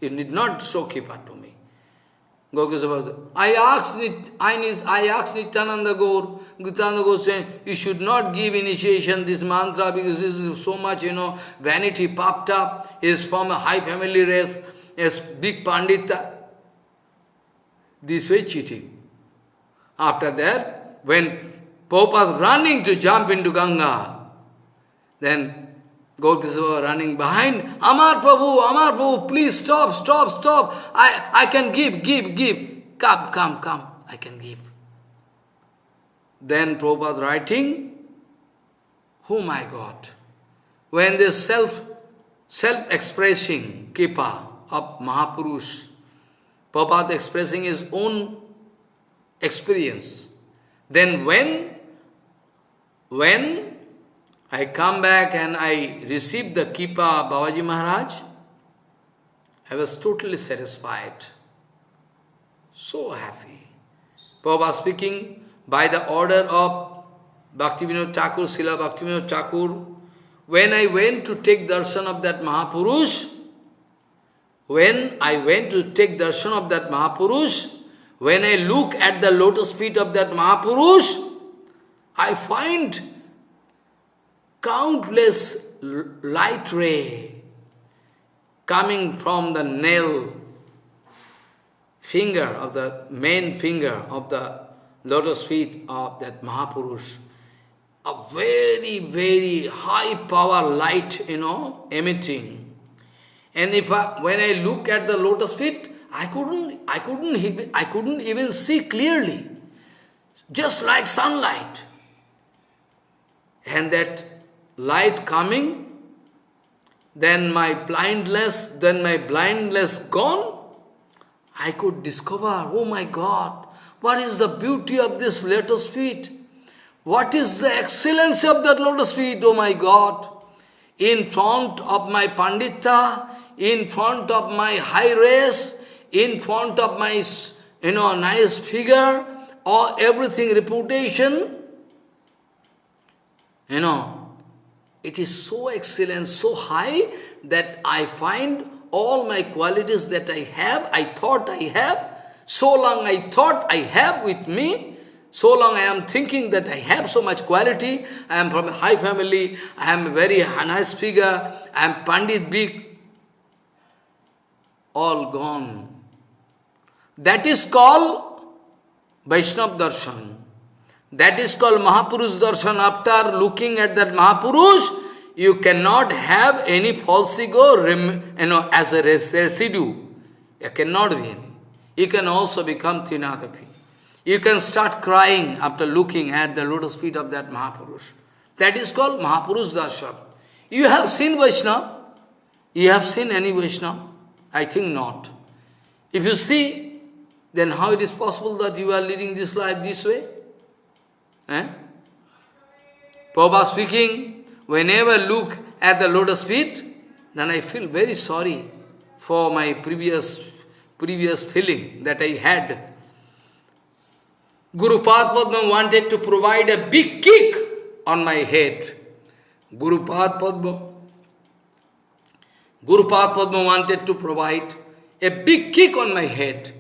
need not show Kripa to me. I asked Nityananda Gaur. Nityananda Gaur saying, you should not give initiation this mantra because this is so much, vanity popped up. He is from a high family race, is big Pandita. This way cheating. After that, when Prabhupada running to jump into Ganga, then Gaur Kishore running behind, Amar Prabhu, please stop. I can give. Come, I can give. Then Prabhupada writing, oh my God, when this self-expressing Kripa of Mahapurush, Prabhupada expressing his own experience, then when I come back and I receive the Kripa of Babaji Maharaj, I was totally satisfied, so happy. Prabhupada speaking, by the order of Bhaktivinoda Thakur, Srila Bhaktivinoda Thakur, when I went to take darshan of that Mahapurush, when I look at the lotus feet of that Mahapurush, I find countless light ray coming from the nail finger of the main finger of the lotus feet of that Mahapurush. A very, very high power light, emitting. And when I look at the lotus feet, I couldn't even see clearly. Just like sunlight. And that light coming, then my blindness gone, I could discover, oh my God, what is the beauty of this lotus feet? What is the excellency of that lotus feet, oh my God? In front of my Pandita, in front of my high race, in front of my, nice figure, or everything, reputation, it is so excellent, so high, that I find all my qualities that I thought I have, so long I thought I have with me, so long I am thinking that I have so much quality, I am from a high family, I am a very nice figure, I am Pandit big, all gone. That is called Vaishnava Darshan. That is called Mahapurush Darshan. After looking at that Mahapurush, you cannot have any false ego as a residue. You cannot be any. You can also become Trinadapi. You can start crying after looking at the lotus feet of that Mahapurush. That is called Mahapurush Darshan. You have seen Vaishnava? You have seen any Vaishnava? I think not. If you see, then how it is possible that you are leading this life this way? Prabhupada speaking, whenever I look at the lotus feet, then I feel very sorry for my previous feeling that I had. Guru Padma wanted to provide a big kick on my head. Guru Padma wanted to provide a big kick on my head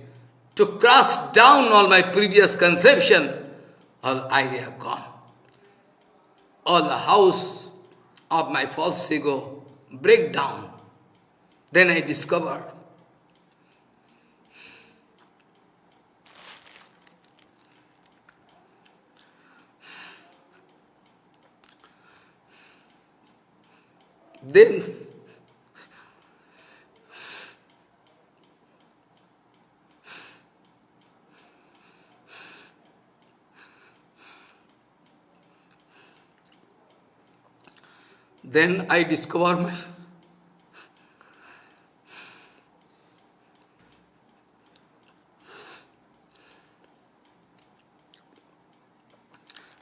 to crush down all my previous conception. All idea gone. All the house of my false ego break down. Then I discovered Then, then I discover my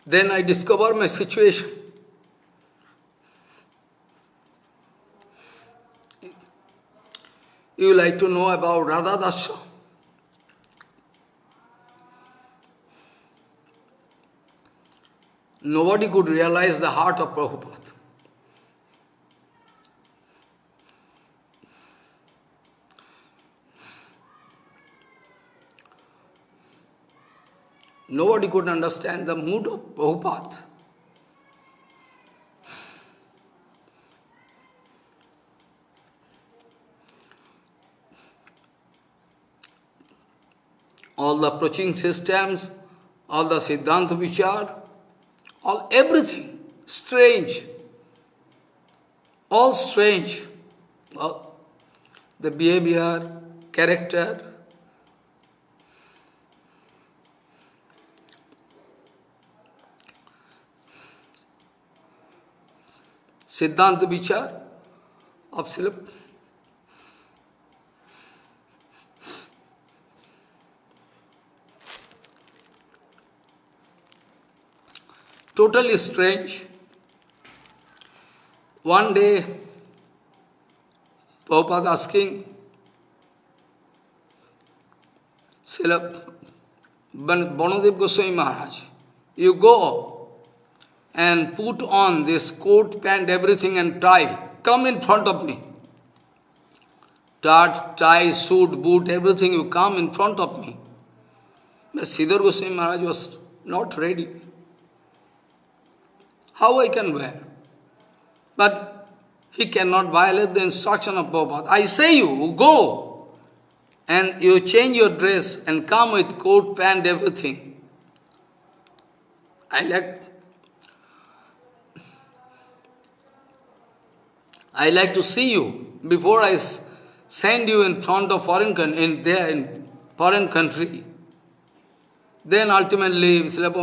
then I discover my situation. You like to know about Radha Dasya? Nobody could realize the heart of Prabhupada. Nobody could understand the mood of Prabhupada. All the preaching systems, all the Siddhanta Vichar, all everything, strange, all strange. All the behavior, character, Siddhanta Vichar of Srila. Totally strange. One day, Prabhupada asking Srila Banadev Goswami Maharaj, you go and put on this coat, pant, everything and tie. Come in front of me. Tie, suit, boot, everything, you come in front of me. But Sridhar Goswami Maharaj was not ready. How I can wear? But he cannot violate the instruction of Prabhupada. I say you, go and you change your dress and come with coat, pant, everything. I like to see you before I send you in front of foreign country. Then ultimately, Srila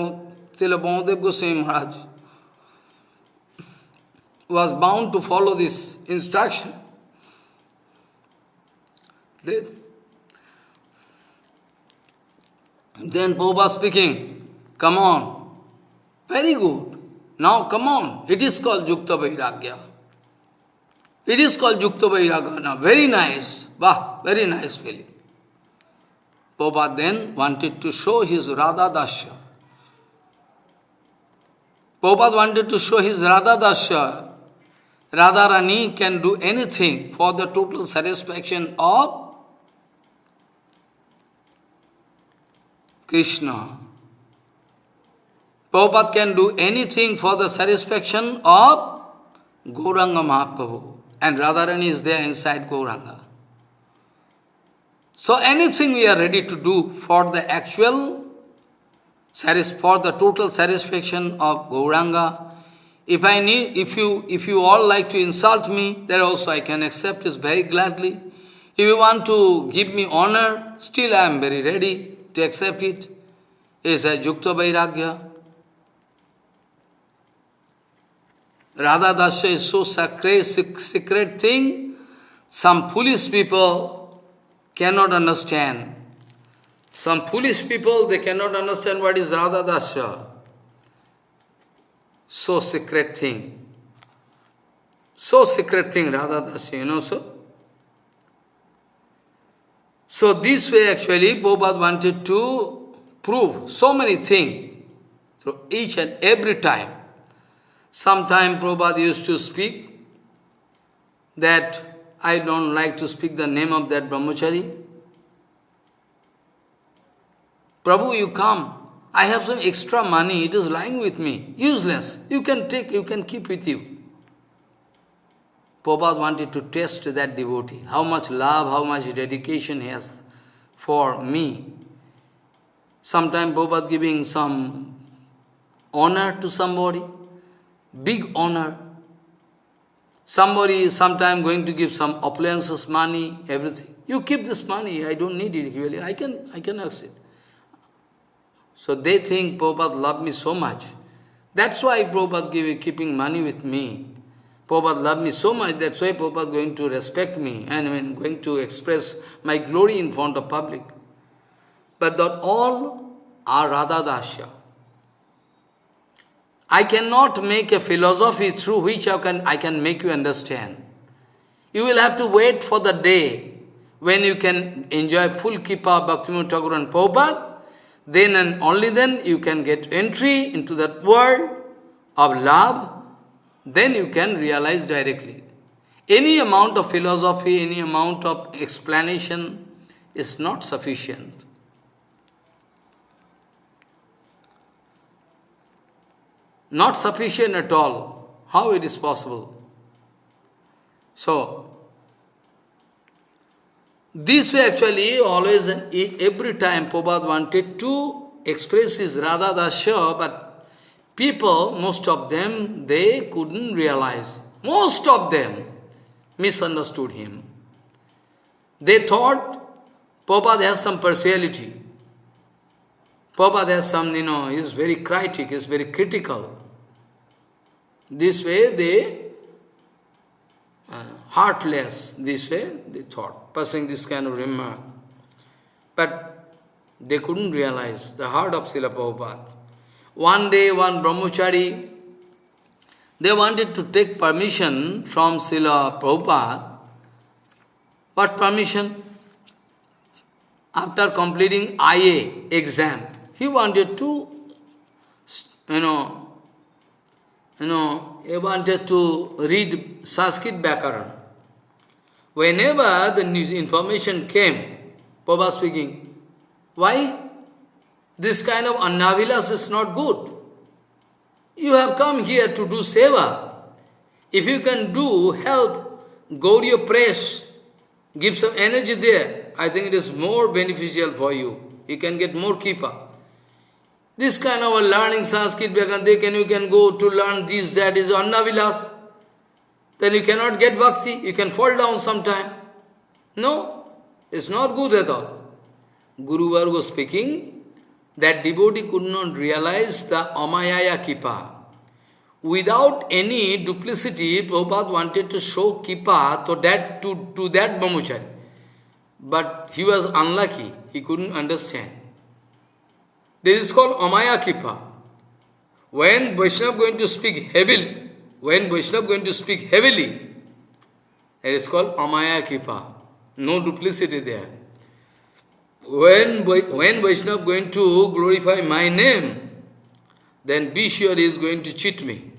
Banadev Goswami Maharaj was bound to follow this instruction. Then Prabhupada speaking, come on, very good. Now come on, it is called Yukta Vairagya. It is called Yukta Vairagya. Now very nice, wow, very nice feeling. Prabhupada then wanted to show his Radha Dasya. Prabhupada wanted to show his Radha Dasya. Radharani can do anything for the total satisfaction of Krishna. Prabhupada can do anything for the satisfaction of Gauranga Mahaprabhu. And Radharani is there inside Gauranga. So anything we are ready to do for the for the total satisfaction of Gauranga. If you all like to insult me, then also I can accept it very gladly. If you want to give me honor, still I am very ready to accept it. It's a Yukta Vairagya. Radha Dasya is so secret thing, some foolish people cannot understand. Some foolish people, they cannot understand what is Radha Dasya. So secret thing. So secret thing, Radha Dasya, you know so? So this way actually Prabhupada wanted to prove so many things through each and every time. Sometime Prabhupada used to speak that I don't like to speak the name of that brahmachari. Prabhu, you come. I have some extra money, it is lying with me. Useless. You can take, you can keep with you. Prabhupada wanted to test that devotee. How much love, how much dedication he has for me. Sometimes Prabhupada giving some honor to somebody. Big honor. Somebody sometime going to give some appliances, money, everything. You keep this money, I don't need it really, I can accept. So they think Prabhupada loved me so much. That's why Prabhupada keeping money with me. Prabhupada loved me so much, that's why Prabhupada going to respect me and going to express my glory in front of public. But that all are Radha Dasya. I cannot make a philosophy through which I can make you understand. You will have to wait for the day when you can enjoy full Kippa of Bhaktivinoda Thakur and Prabhupada. Then and only then you can get entry into that world of love. Then you can realize directly. Any amount of philosophy, any amount of explanation is not sufficient. Not sufficient at all. How it is possible? So, this way actually, always and every time Prabhupada wanted to express his Radha Dasya, but people, most of them, they couldn't realize. Most of them misunderstood him. They thought Prabhupada has some partiality. Prabhupada has some, he is very critic, he is very critical. This way they, heartless, this way they thought, passing this kind of remark. But they couldn't realize the heart of Srila Prabhupada. One day, one brahmachari, they wanted to take permission from Srila Prabhupada. What permission? After completing IA exam, he wanted to, he wanted to read Sanskrit Bhakaran. Whenever the news information came, Prabhupada speaking, why? This kind of annavilas is not good. You have come here to do seva. If you can do, help, go to your press, give some energy there, I think it is more beneficial for you. You can get more kippa. This kind of learning Sanskrit, you can go to learn this, that is annavilas. Then you cannot get bhakti, you can fall down sometime. No, it's not good at all. Guru Varga speaking, that devotee could not realize the amayaya kippa. Without any duplicity, Prabhupada wanted to show kippa to that brahmachari. But he was unlucky, he couldn't understand. This is called amaya kippa. When Vaishnava going to speak heavily, it is called amaya kippa. No duplicity there. When Vaishnava going to glorify my name, then be sure he is going to cheat me.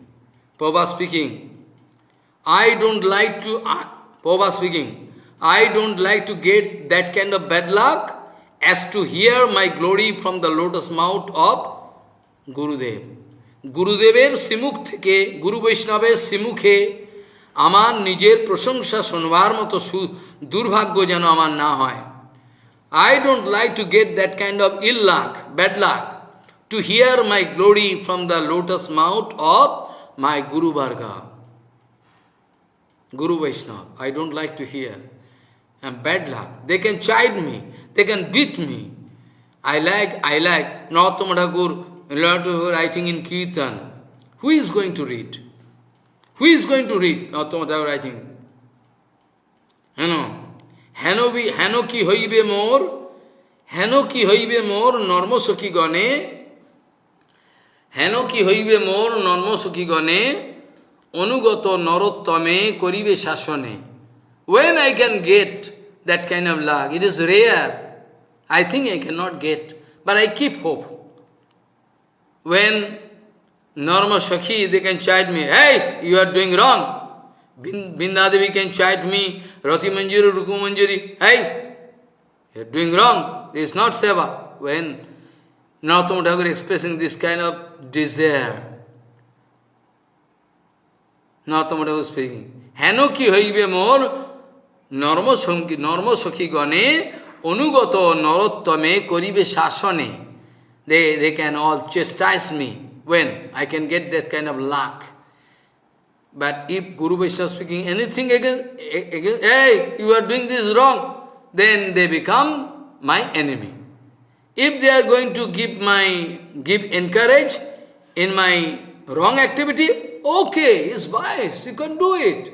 Prabhupada speaking, I don't like to get that kind of bad luck as to hear my glory from the lotus mouth of Gurudev. Gurudever simukh theke, Guru Vaishnaver simukhe, amar nijer prasangsa shonvar moto durbhagyo jano amar na hoy. I don't like to get that kind of ill luck, bad luck, to hear my glory from the lotus mouth of my Guru Varga. Guru Vaishnava, I don't like to hear. And bad luck. They can chide me. They can beat me. I like Narottama Thakur writing in Kirtan. Who is going to read? Who is going to read Narottama Thakur writing? Heno ki hoibe mor normo sokhi gane, heno ki hoibe mor normo sokhi gane, onugoto narottame koribe shasone. When I can get that kind of luck, it is rare. I think I cannot get, but I keep hope. When Norma Shakhi, they can chide me, hey, you are doing wrong. Bindadevi can chide me, Rati Manjuri, Ruku Manjuri, hey, you are doing wrong. This is not seva. When Narottama Thakur expressing this kind of desire, Narottama Thakur speaking, Heno ki hoibe mor, Normo Sokhi Gane, Onugoto Narottame Koribe Shasane. They can all chastise me when I can get that kind of luck. But if Guru Vaishnava speaking anything against, hey, you are doing this wrong, then they become my enemy. If they are going to give encourage in my wrong activity, okay, it's wise, you can do it.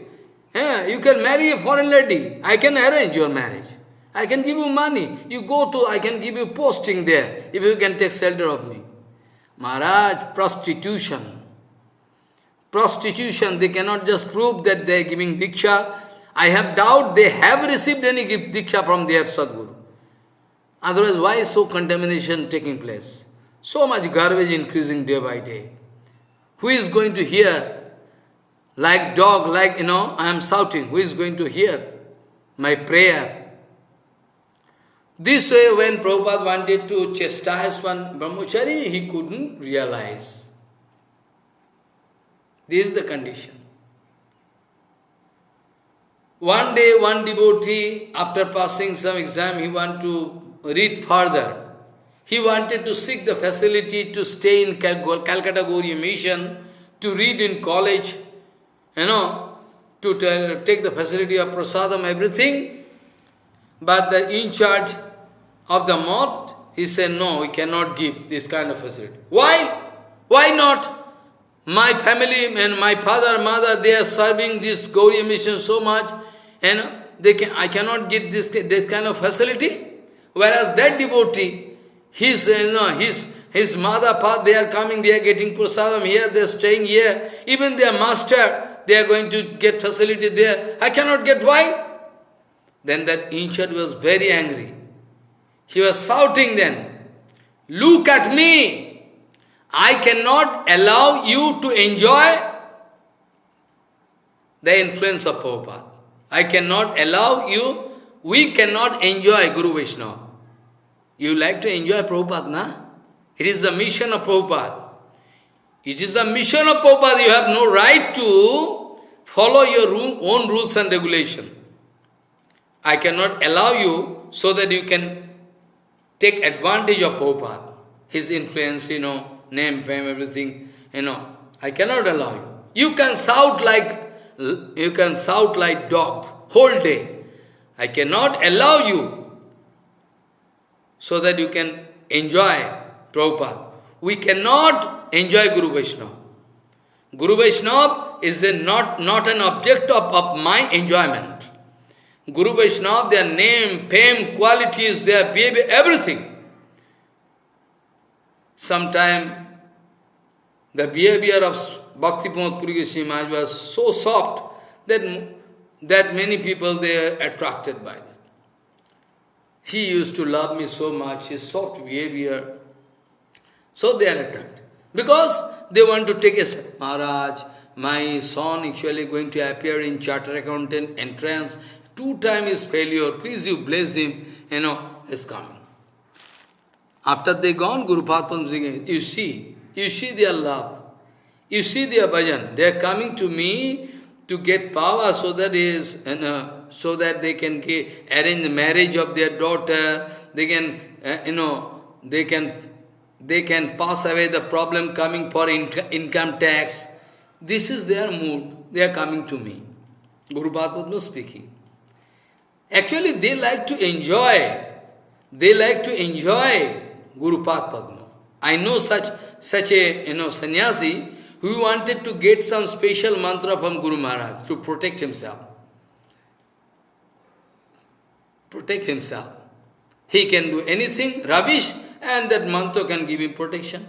Yeah, you can marry a foreign lady. I can arrange your marriage. I can give you money. You go to, I can give you posting there, if you can take shelter of me. Maharaj, prostitution. Prostitution, they cannot just prove that they are giving diksha. I have doubt they have received any diksha from their Sadguru. Otherwise, why is so contamination taking place? So much garbage increasing day by day. Who is going to hear? Like dog, like, I am shouting. Who is going to hear my prayer? This way, when Prabhupada wanted to chastise one brahmachari, he couldn't realize. This is the condition. One day, one devotee, after passing some exam, he wanted to read further. He wanted to seek the facility to stay in Calcutta Gauriya Mission, to read in college, to take the facility of prasadam, everything. But the in charge of the mosque, he said, no, we cannot give this kind of facility. Why? Why not? My family and my father, mother, they are serving this Gauriya mission so much, and I cannot get this kind of facility. Whereas that devotee, his mother, father, they are coming, they are getting prasadam here, they are staying here. Even their master, they are going to get facility there. I cannot get, why? Then that in-charge was very angry. He was shouting then, look at me. I cannot allow you to enjoy the influence of Prabhupada. I cannot allow you, we cannot enjoy Guru Vaishnava. You like to enjoy Prabhupada, na? It is the mission of Prabhupada. It is the mission of Prabhupada. You have no right to follow your own rules and regulations. I cannot allow you so that you can take advantage of Prabhupada. His influence, name, fame, everything, I cannot allow you. You can shout like dog whole day. I cannot allow you so that you can enjoy Prabhupada. We cannot enjoy Guru Vaishnava. Guru Vaishnava is not an object of my enjoyment. Guru Vaishnava, their name, fame, qualities, their behavior, everything. Sometime the behavior of Bhakti-Pramod Puri Goswami Maharaj was so soft that many people they are attracted by it. He used to love me so much, his soft behavior. So they are attracted. Because they want to take a step. Maharaj, my son actually going to appear in chartered accountant entrance. 2 times his failure. Please you bless him. Is coming. After they gone, Guru Padma, you see their love. You see their bhajan. They are coming to me to get power so that they can arrange the marriage of their daughter. They can, they can pass away the problem coming for income tax. This is their mood. They are coming to me. Guru Padma speaking. Actually, they like to enjoy. They like to enjoy Guru Padma. I know such a sannyasi who wanted to get some special mantra from Guru Maharaj to protect himself. Protect himself. He can do anything, rubbish, and that mantra can give him protection.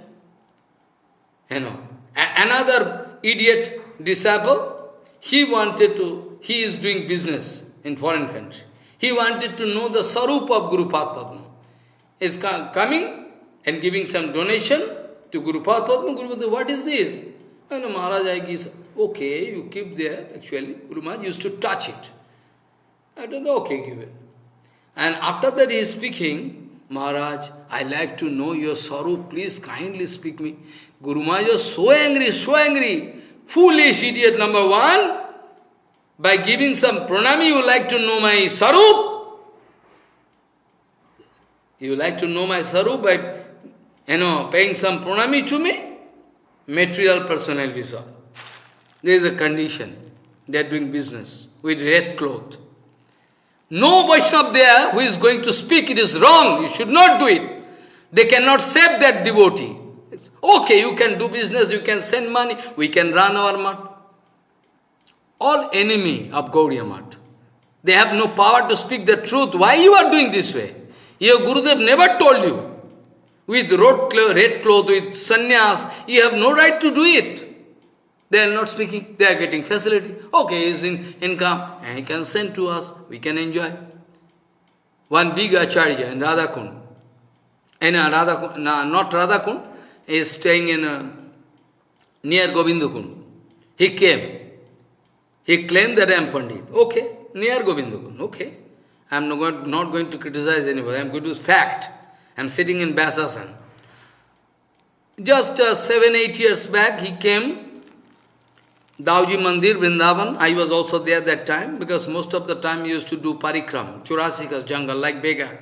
Another idiot disciple, he is doing business in foreign country. He wanted to know the sarup of Guru Padma. Is coming and giving some donation to Guru Padma. Guru Padma, what is this? Maharaj, I give. Okay, you keep there. Actually, Guru Maharaj used to touch it. I don't know, okay, give it. And after that he is speaking, Maharaj, I like to know your sorrow, please kindly speak me. Guru Maharaj was so angry. Foolish idiot, number one. By giving some pranami, you like to know my sarup. You like to know my sarup by, paying some pranami to me? Material personality, sir. There is a condition. They are doing business with red cloth. No Vaishnava there who is going to speak, it is wrong, you should not do it. They cannot save that devotee. It's okay, you can do business, you can send money, we can run our mat. All enemy of Gaudiya Mat. They have no power to speak the truth. Why you are doing this way? Your Gurudev never told you. With red cloth, with sannyas, you have no right to do it. They are not speaking, they are getting facility. Okay, he is in income, and he can send to us, we can enjoy. One big acharya in Radhakund, not Radhakund, he is staying in near Govindakund. He came. He claimed that I am Pandit. Okay, near Govindakund. Okay. I am not going to criticize anybody. I am going to fact. I am sitting in Basasan. Just 7-8 years back, he came. Dauji Mandir, Vrindavan. I was also there that time, because most of the time he used to do parikram, Churasikas jungle, like beggar,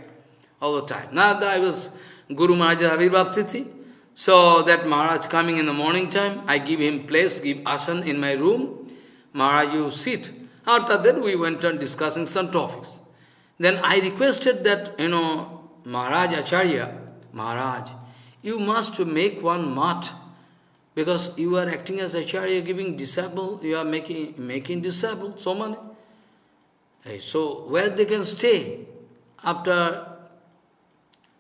all the time. Now I was Guru Maharaj's Avirbhav Tithi. So that Maharaj coming in the morning time, I give him place, give asan in my room. Maharaj, you sit. After that, we went on discussing some topics. Then I requested that, Maharaj Acharya, Maharaj, you must make one mat, because you are acting as Acharya, giving disciple, you are making disciple, so many. So where they can stay? After,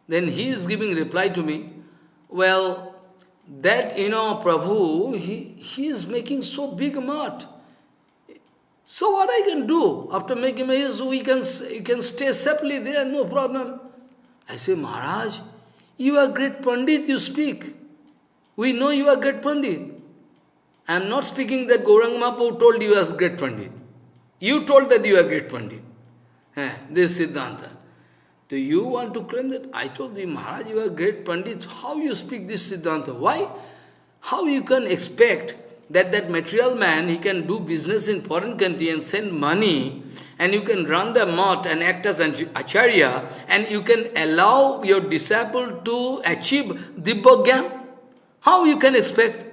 then he is giving reply to me, well, that, Prabhu, he is making so big mat. So what I can do? After making my you can stay separately there, no problem. I say, Maharaj, you are great Pandit, you speak. We know you are great Pandit. I am not speaking that Gauranga Mahaprabhu told you as great Pandit. You told that you are great Pandit. This is Siddhanta. Do you want to claim that? I told you, Maharaj, you are great Pandit. How you speak this Siddhanta? Why? How you can expect that material man, he can do business in foreign country and send money, and you can run the mat and act as an acharya, and you can allow your disciple to achieve Dibbogyan? How you can expect?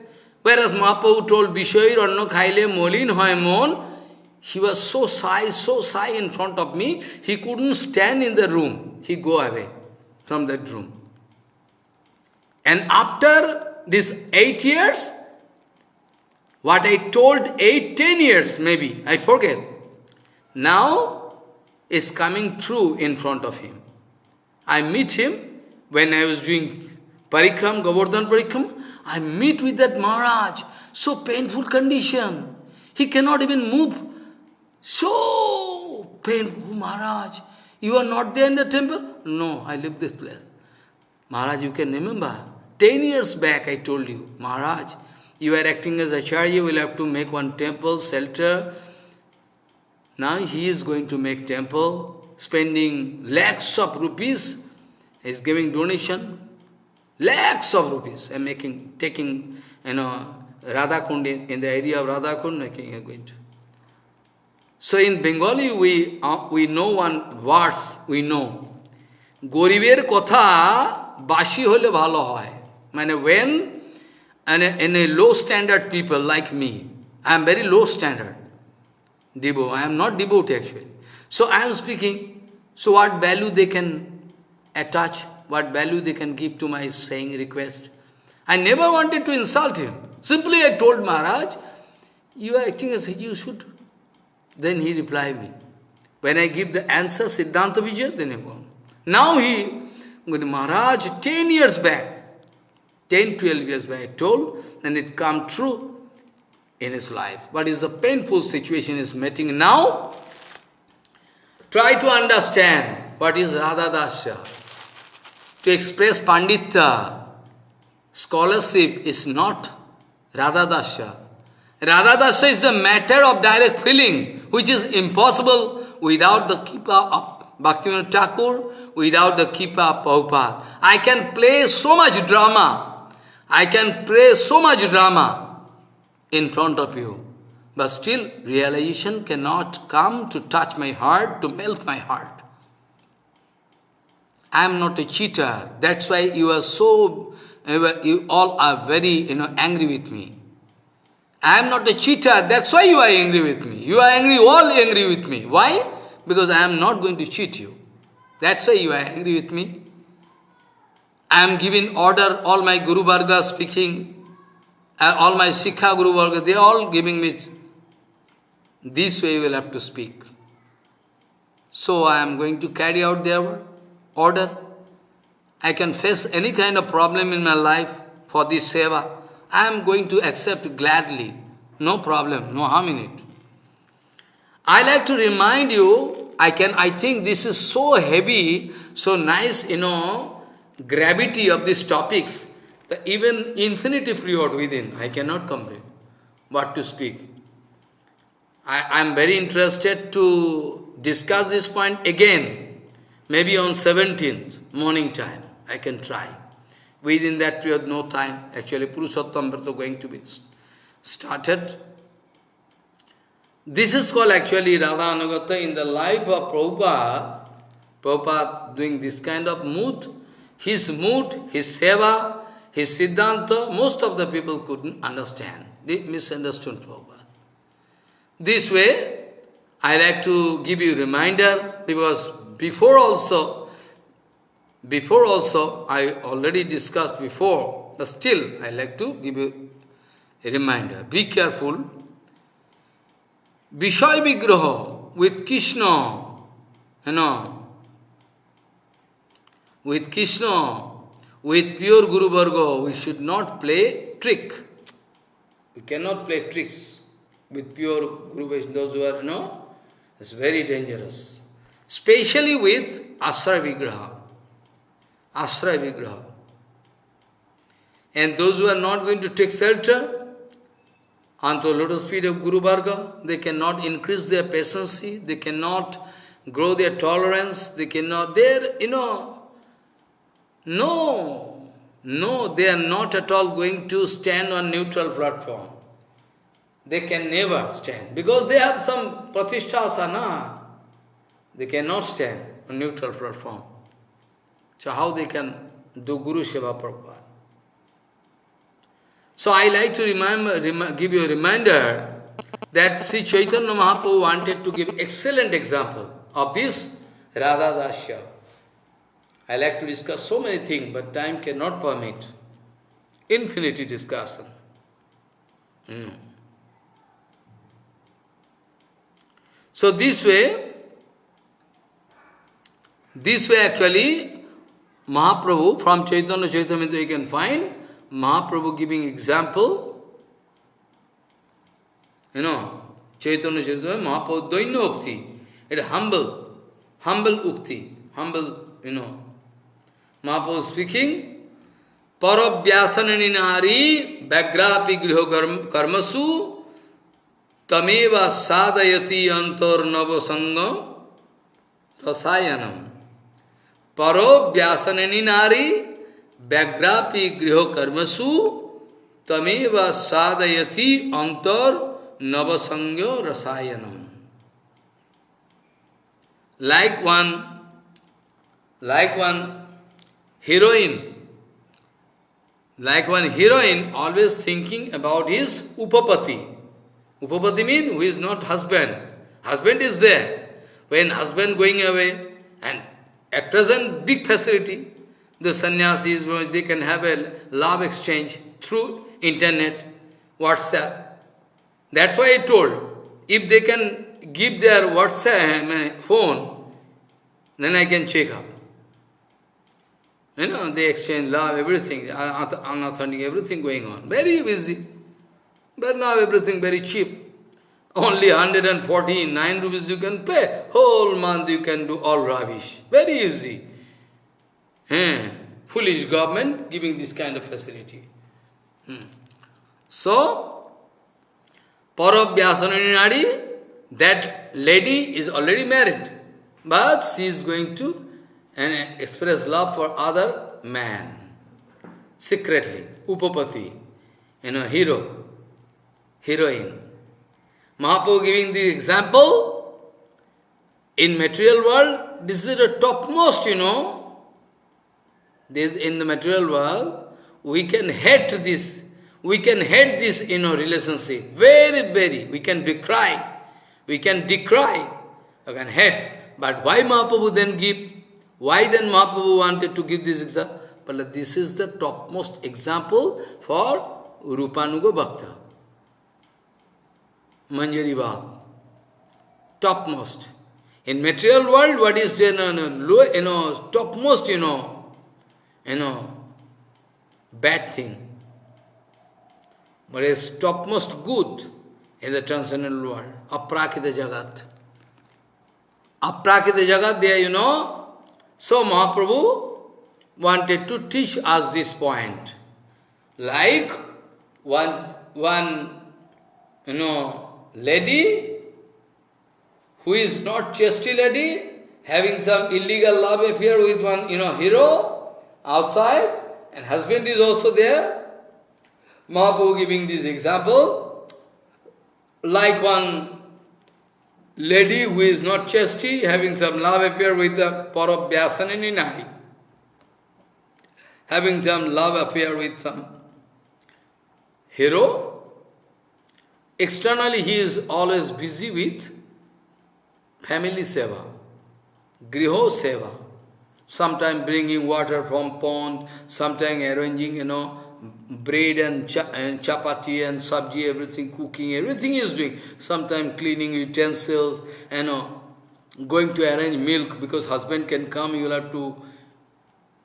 Whereas Mahaprabhu told Bishoir Anno Khaile Molin Hoy Mon, he was so shy in front of me, he couldn't stand in the room. He go away from that room. And after these 8 years, what I told 8-10 years maybe, I forget, now is coming true in front of him. I meet him when I was doing Parikram, Govardhan Parikram. I meet with that Maharaj, so painful condition. He cannot even move. So painful, Maharaj. You are not there in the temple? No, I leave this place. Maharaj, you can remember, 10 years back I told you, Maharaj, you are acting as Acharya, you will have to make one temple, shelter. Now he is going to make temple, spending lakhs of rupees. He is giving donation, lakhs of rupees, and taking, Radhakund, in the area of Radhakund, going to. So in Bengali, we know one words, we know. Goriber kotha bashi hole bhalo hoy. Mane when in a low standard people like me, I am very low standard. I am not devotee actually. So I am speaking, so what value they can attach, what value they can give to my saying request. I never wanted to insult him. Simply I told Maharaj, you are acting as you should. Then he replied me. When I give the answer, Siddhanta Vijay, then he gone. Now Maharaj, 10 years back, 10-12 years back, I told, and it come true in his life. But it's a painful situation is meeting now. Try to understand what is Radha Dasya. To express Pandita, scholarship is not Radha Dasya. Radha Dasya is a matter of direct feeling, which is impossible without the kippa of Bhaktivinoda Thakur, without the kippa of Prabhupada. I can play so much drama, I can play so much drama in front of you, but still realization cannot come to touch my heart, to melt my heart. I am not a cheater. That's why you all are very angry with me. I am not a cheater, that's why you are angry with me. You are angry, all angry with me. Why? Because I am not going to cheat you. That's why you are angry with me. I am giving order, all my Guru Varga speaking, all my Sikha Guru Varga, they are all giving me, this way you will have to speak. So I am going to carry out their order. I can face any kind of problem in my life for this seva. I am going to accept gladly. No problem, no harm in it. I like to remind you, I think this is so heavy, so nice, gravity of these topics, that even infinity period within, I cannot complete what to speak. I am very interested to discuss this point again, maybe on 17th, morning time. I can try. Within that period, no time. Actually, Purushottam Vrata going to be started. This is called actually Radha Anugata in the life of Prabhupada. Prabhupada doing this kind of mood, his seva, his siddhanta, most of the people couldn't understand. They misunderstood Prabhupada. This way, I like to give you a reminder, because before also, I already discussed before, but still I like to give you a reminder. Be careful. Vishay Vigraha with Krishna, with Krishna, with pure Guru Varga, we should not play trick. We cannot play tricks with pure Guru Vaishnava, those who are, it's very dangerous. Especially with Ashraya Vigraha. Ashraya Vigraha. And those who are not going to take shelter onto lotus feet of Guru Varga, they cannot increase their patience, they cannot grow their tolerance, they cannot, they are not at all going to stand on neutral platform. They can never stand, because they have some pratishtha asana. They cannot stand on neutral platform. So how they can do Guru Seva Prabhupada? So I like to give you a reminder that Sri Chaitanya Mahaprabhu wanted to give excellent example of this Radha Dasya. I like to discuss so many things, but time cannot permit. Infinity discussion. So this way actually, Mahaprabhu, from Chaitanya Chaitamrita you can find, Mahaprabhu giving example, Chaitanya Chaitamrita, Mahaprabhu Daino Ukti, it is humble Ukti, humble, Mahaprabhu speaking, Parabhyasanani nari, Bagrapi griho karmasu, Tameva sadayati antar navasangam, rasayanam. Paro vyasanani nari vyagrapi griho karmasu tameva sadayati antar navasangyo rasayanam. Like one heroine always thinking about his upapati. Upapati means who is not husband. Husband is there. When husband going away, and at present, big facility. The sannyasis, they can have a love exchange through internet, WhatsApp. That's why I told, if they can give their WhatsApp phone, then I can check up. They exchange love, everything, unauthentic, everything going on. Very easy. But now everything very cheap. Only 149 rupees you can pay. Whole month you can do all rubbish. Very easy. Foolish government giving this kind of facility. So, Parabhyasanani, that lady is already married. But she is going to express love for other man. Secretly. Upapati. Heroine. Mahaprabhu giving the example, in material world, this is the topmost, This in the material world, we can hate this. we can hate this, relationship. Very, very. We can decry. We can decry. We can hate. But why Mahaprabhu then give? Why then Mahaprabhu wanted to give this example? But this is the topmost example for Rupanuga Bhakta. Manjari Bhav. Topmost. In material world, what is the topmost, bad thing. But is topmost good in the transcendental world. Aprakita Jagat. Aprakita Jagat, there, So Mahaprabhu wanted to teach us this point. Like one lady who is not chastity lady, having some illegal love affair with one, hero outside, and husband is also there. Mahaprabhu giving this example, like one lady who is not chastity, having some love affair with a Parabhyasanini Nari. Having some love affair with some hero. Externally he is always busy with family seva, griho seva. Sometimes bringing water from pond, sometimes arranging, bread and chapati and sabji, everything, cooking, everything he is doing. Sometimes cleaning utensils, going to arrange milk because husband can come, you will have to.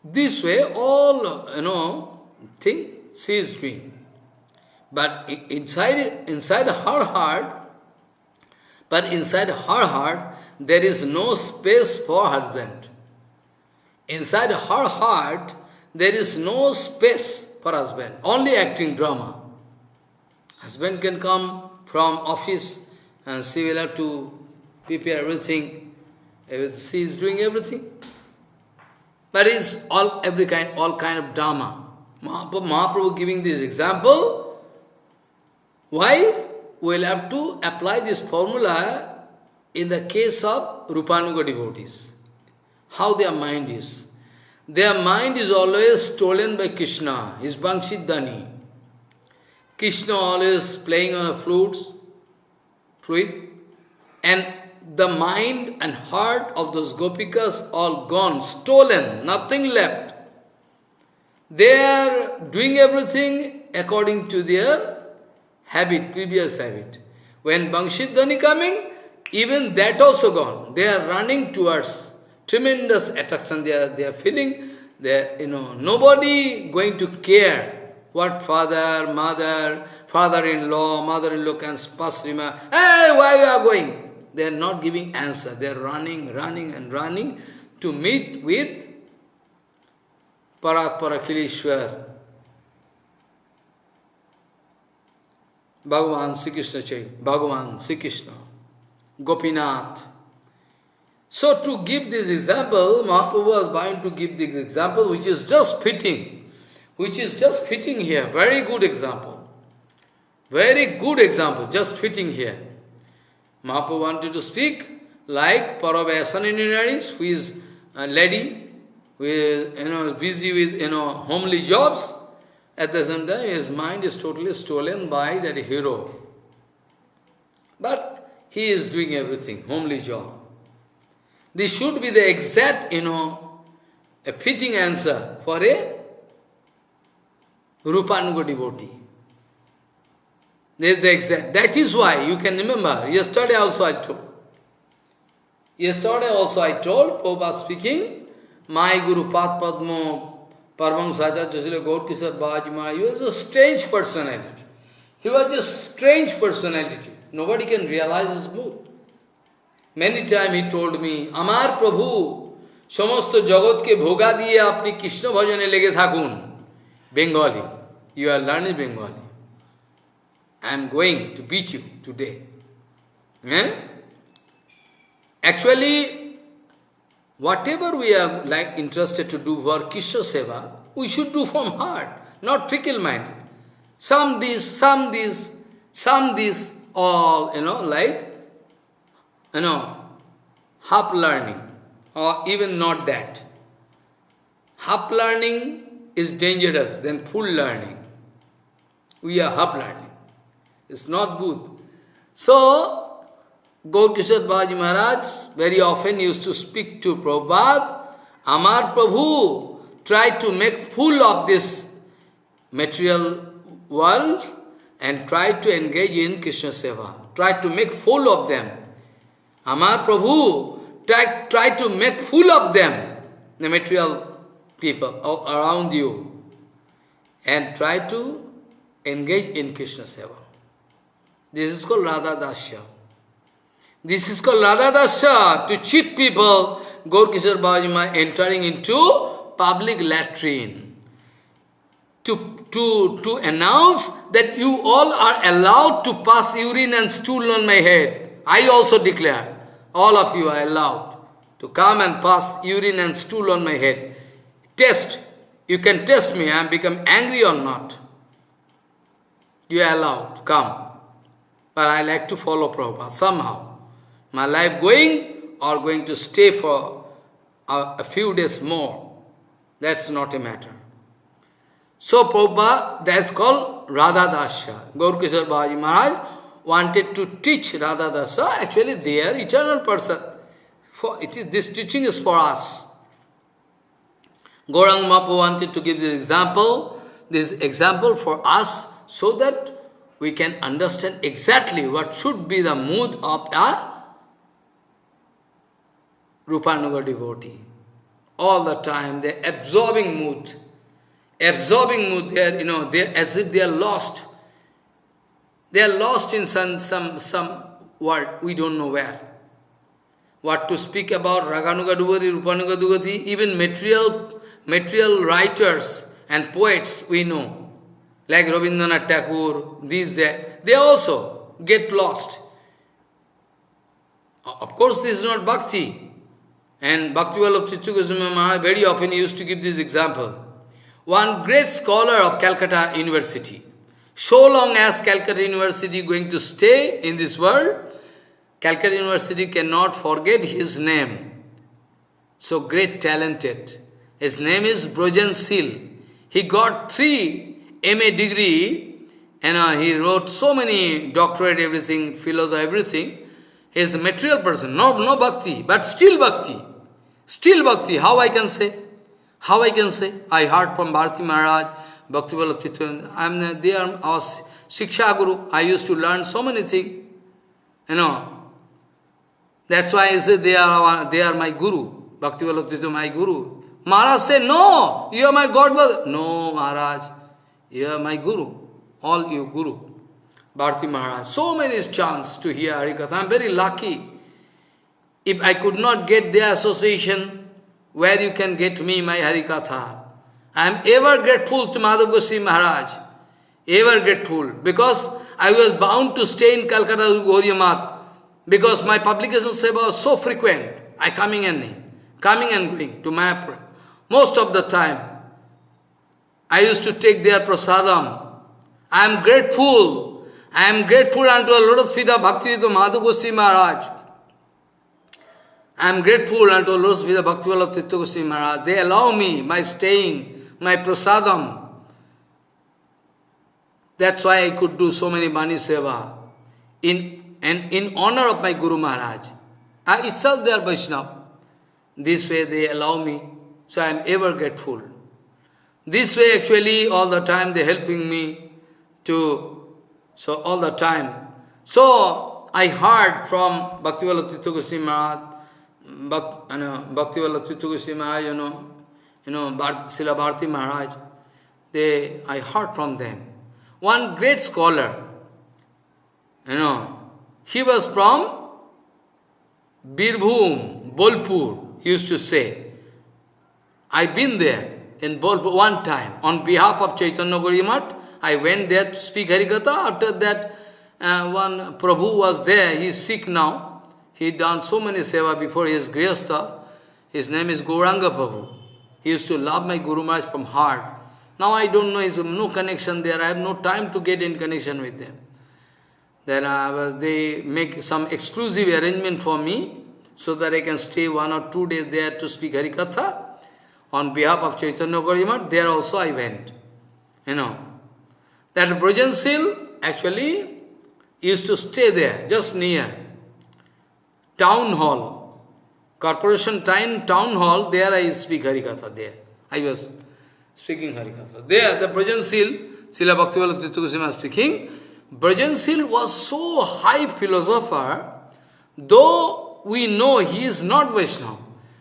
This way, all, thing she is doing. But inside her heart, there is no space for husband. Inside her heart, there is no space for husband. Only acting drama. Husband can come from office and she will have to prepare everything. She is doing everything. But it's all kind of drama. Mahaprabhu giving this example. Why? We'll have to apply this formula in the case of Rupanuga devotees. How their mind is. Their mind is always stolen by Krishna, his Bangshidhani. Krishna always playing on the flute, and the mind and heart of those gopikas all gone, stolen, nothing left. They are doing everything according to their habit, previous habit. When Bangshidhani coming, even that also gone. They are running towards tremendous attraction. They are feeling that nobody going to care what father, mother, father-in-law, mother-in-law can pass remark. Hey, where you are going? They are not giving answer. They are running to meet with Parakilishwar. Bhagavan Sri Krishna Bhagavan Sri Krishna, Gopinath. So to give this example, Mahaprabhu was bound to give this example which is just fitting here. Very good example. Very good example, just fitting here. Mahaprabhu wanted to speak like Parabhyasanini, who is a lady, who is busy with homely jobs. At the same time, his mind is totally stolen by that hero. But he is doing everything, homely job. This should be the exact, a fitting answer for a Rupanuga devotee. This is the exact. That is why, you can remember, yesterday also I told, Prabhupada speaking, my Guru Pad Padmo, Parvang Sajat Jasila Gaur Kisar Bhajma, he was a strange personality. He was a strange personality. Nobody can realize his mood. Many times he told me, Amar Prabhu, Samasto Jagat ke bhoga diye apni Krishna bhajane lege thakun. Bengali. You are learning Bengali. I am going to beat you today. Actually, whatever we are interested to do for Krishna Seva, we should do from heart, not fickle-minded. Some this, all, half learning, or even not that. Half learning is dangerous than full learning. we are half learning. It's not good. So, Gaur Kishore Babaji Maharaj very often used to speak to Prabhupada, Amar Prabhu tried to make fool of this material world and tried to engage in Krishna Seva. Tried to make fool of them. Amar Prabhu tried to make fool of them, the material people around you, and try to engage in Krishna Seva. This is called Radha Dasya. This is called Radha Dasya, to cheat people. Gaur Kishore Babaji Maharaj entering into public latrine to announce that you all are allowed to pass urine and stool on my head. I also declare, all of you are allowed to come and pass urine and stool on my head. Test. You can test me, I am become angry or not. You are allowed to come. But I like to follow Prabhupada somehow. My life going or going to stay for a few days more. That's not a matter. So Prabhupada, that's called Radha Dasya. Gaur Kishore Babaji Maharaj wanted to teach Radha Dasya. Actually, they are eternal person. This teaching is for us. Gauranga Mahaprabhu wanted to give this example for us, so that we can understand exactly what should be the mood of a Rupanuga devotee. All the time, they are absorbing mood. Absorbing mood, they are as if they are lost. They are lost in some world, we don't know where. What to speak about Raganuga devotee, Rupanuga devotee, even material writers and poets we know. Like Rabindranath Tagore, they also get lost. Of course, this is not bhakti. And Bhakti Vallabh Chitta Goswami Maharaj very often used to give this example. One great scholar of Calcutta University. So long as Calcutta University going to stay in this world, Calcutta University cannot forget his name. So great talented. His name is Brojan Sil. He got 3 MA degree, and he wrote so many doctorate, everything, philosophy, everything. He is a material person, no bhakti, but still bhakti. Still bhakti, how I can say? How I can say? I heard from Bharati Maharaj, Bhakti Vallabh Chitta, they are our Shiksha Guru. I used to learn so many things. That's why I say they are my Guru. Bhakti Vallabh Chitta, my Guru. Maharaj said, no, you are my God. No, Maharaj, you are my Guru. All you Guru. Bharati Maharaj. So many chance to hear Harikatha. I am very lucky. If I could not get their association, where you can get me, my Harikatha. I am ever grateful to Madhav Goswami Maharaj. Ever grateful. Because I was bound to stay in Calcutta with Gauriya Math. Because my publication seva was so frequent. I coming and going to Mayapur. Most of the time, I used to take their prasadam. I am grateful. I am grateful unto the lotus feet of Bhaktivedanta Madhav Goswami Maharaj. I am grateful unto the lotus feet of Bhakti Vallabh Chitta Goswami Maharaj. They allow me my staying, my prasadam. That's why I could do so many Bani Seva. In honor of my Guru Maharaj. I itself they are Vaishnava. This way they allow me. So I am ever grateful. This way actually all the time they are helping me so all the time. So I heard from Bhakti Vallabh Chitta Goswami Maharaj, Bhakti Vallabh Chitta Goswami Maharaj, Srila Bharati Maharaj, I heard from them. One great scholar, he was from Birbhum, Bolpur, he used to say. I've been there in Bolpur one time on behalf of Chaitanya Gauriya Math. I went there to speak Harikatha. After that, one Prabhu was there. He is sick now. He done so many seva before he is Grihastha. His name is Gauranga Prabhu. He used to love my Guru Maharaj from heart. Now I don't know, there is no connection there. I have no time to get in connection with them. Then they make some exclusive arrangement for me so that I can stay 1 or 2 days there to speak Harikatha. On behalf of Chaitanya Gauriya Math, there also I went. That Brajansil actually used to stay there, just near town hall, corporation town hall. There I speak Harikatha. There I was speaking Harikatha. There the Brajansil, Srila Bhaktivinoda Tirtha Goswami speaking. Brajansil was so high philosopher, though we know he is not Vaishnava,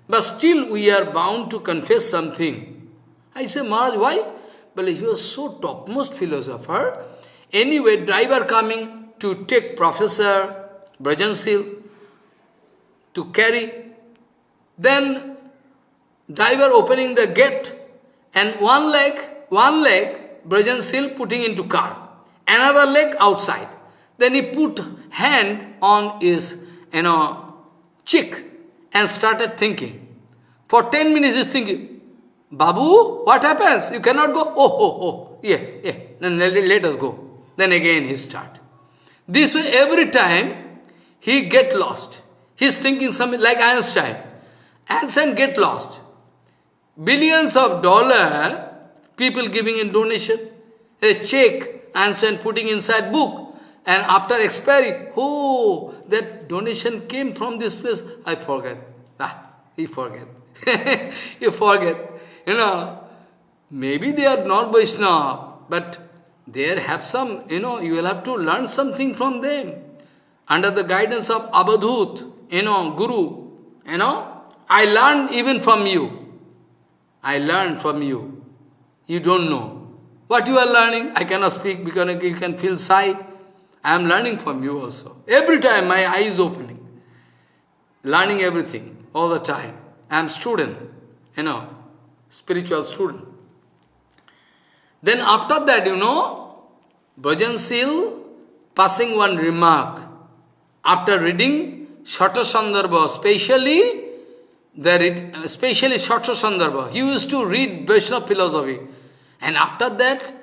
but still we are bound to confess something. I say, Maharaj, why? Well, he was so topmost philosopher. Anyway, driver coming to take Professor Brajansil to carry. Then driver opening the gate and one leg Brajansil putting into car. Another leg outside. Then he put hand on his, cheek and started thinking. For 10 minutes he's thinking, Babu, what happens? You cannot go? Oh, yeah. Then let us go. Then again he start. This way every time he get lost. He's thinking something like Einstein. Einstein get lost. Billions of dollars, people giving in donation, a check, Einstein putting inside book, and after expiry, that donation came from this place, I forget. He forget. You forget. Maybe they are not Vaishnava, but they have some, you will have to learn something from them. Under the guidance of Abadhut, Guru, I learned even from you. I learned from you. You don't know. What you are learning, I cannot speak because you can feel shy. I am learning from you also. Every time my eye is opening. Learning everything, all the time. I am student, spiritual student. Then after that, Brajansil passing one remark. After reading Shata Sandarbha, especially Shata Sandarbha, he used to read Vaishnava philosophy. And after that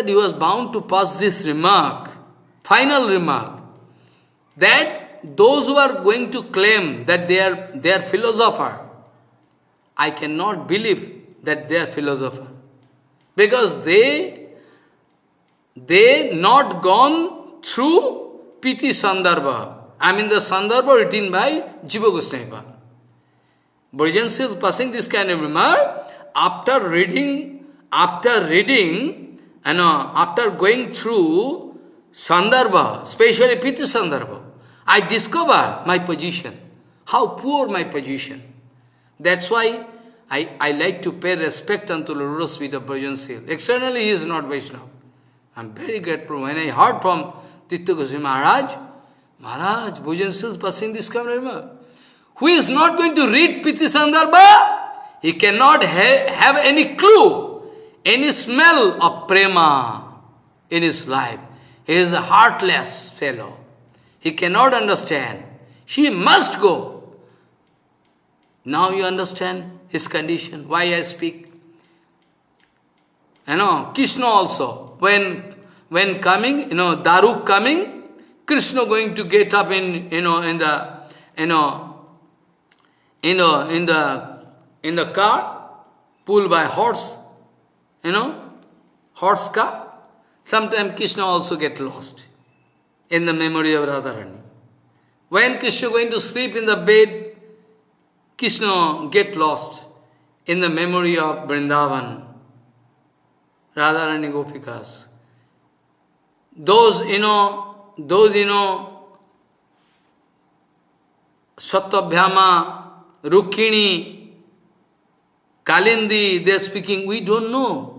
he was bound to pass this remark, final remark, that those who are going to claim that they are philosopher, I cannot believe that they are philosopher. Because they not gone through Piti Sandarbha. I mean the Sandarbha written by Jiva Goswami. Brajansil passing this kind of remark, after going through Sandarbha, especially Piti Sandarbha, I discover my position, how poor my position. That's why I like to pay respect unto the lotus feet of Brajansil. Externally he is not Vaishnava. I am very grateful. When I heard from Tirtha Goswami Maharaj, Brajansil is passing this kind of remark. Who is not going to read Piti Sandarbha? He cannot have any clue, any smell of prema in his life. He is a heartless fellow. He cannot understand. She must go. Now you understand his condition, why I speak. Krishna also, when coming, Daruk coming, Krishna going to get up in the car, pulled by horse, horse car. Sometimes Krishna also get lost in the memory of Radharani. When Krishna going to sleep in the bed, Krishna get lost in the memory of Vrindavan, Radharani Gopikas. Those Satyabhyama, Rukmini, Kalindi, they are speaking, we don't know.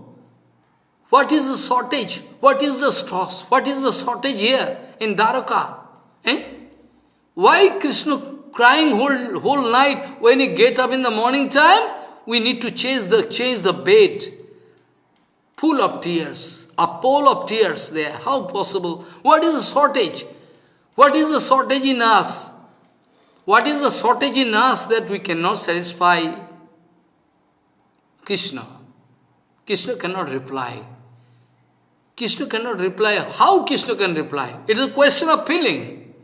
What is the shortage? What is the stress? What is the shortage here in Dwaraka? Why Krishna crying whole night when he get up in the morning time? We need to change the bed. Full of tears. A pool of tears there. How possible? What is the shortage? What is the shortage in us? What is the shortage in us that we cannot satisfy Krishna? Krishna cannot reply. Krishna cannot reply. How Krishna can reply? It is a question of feeling.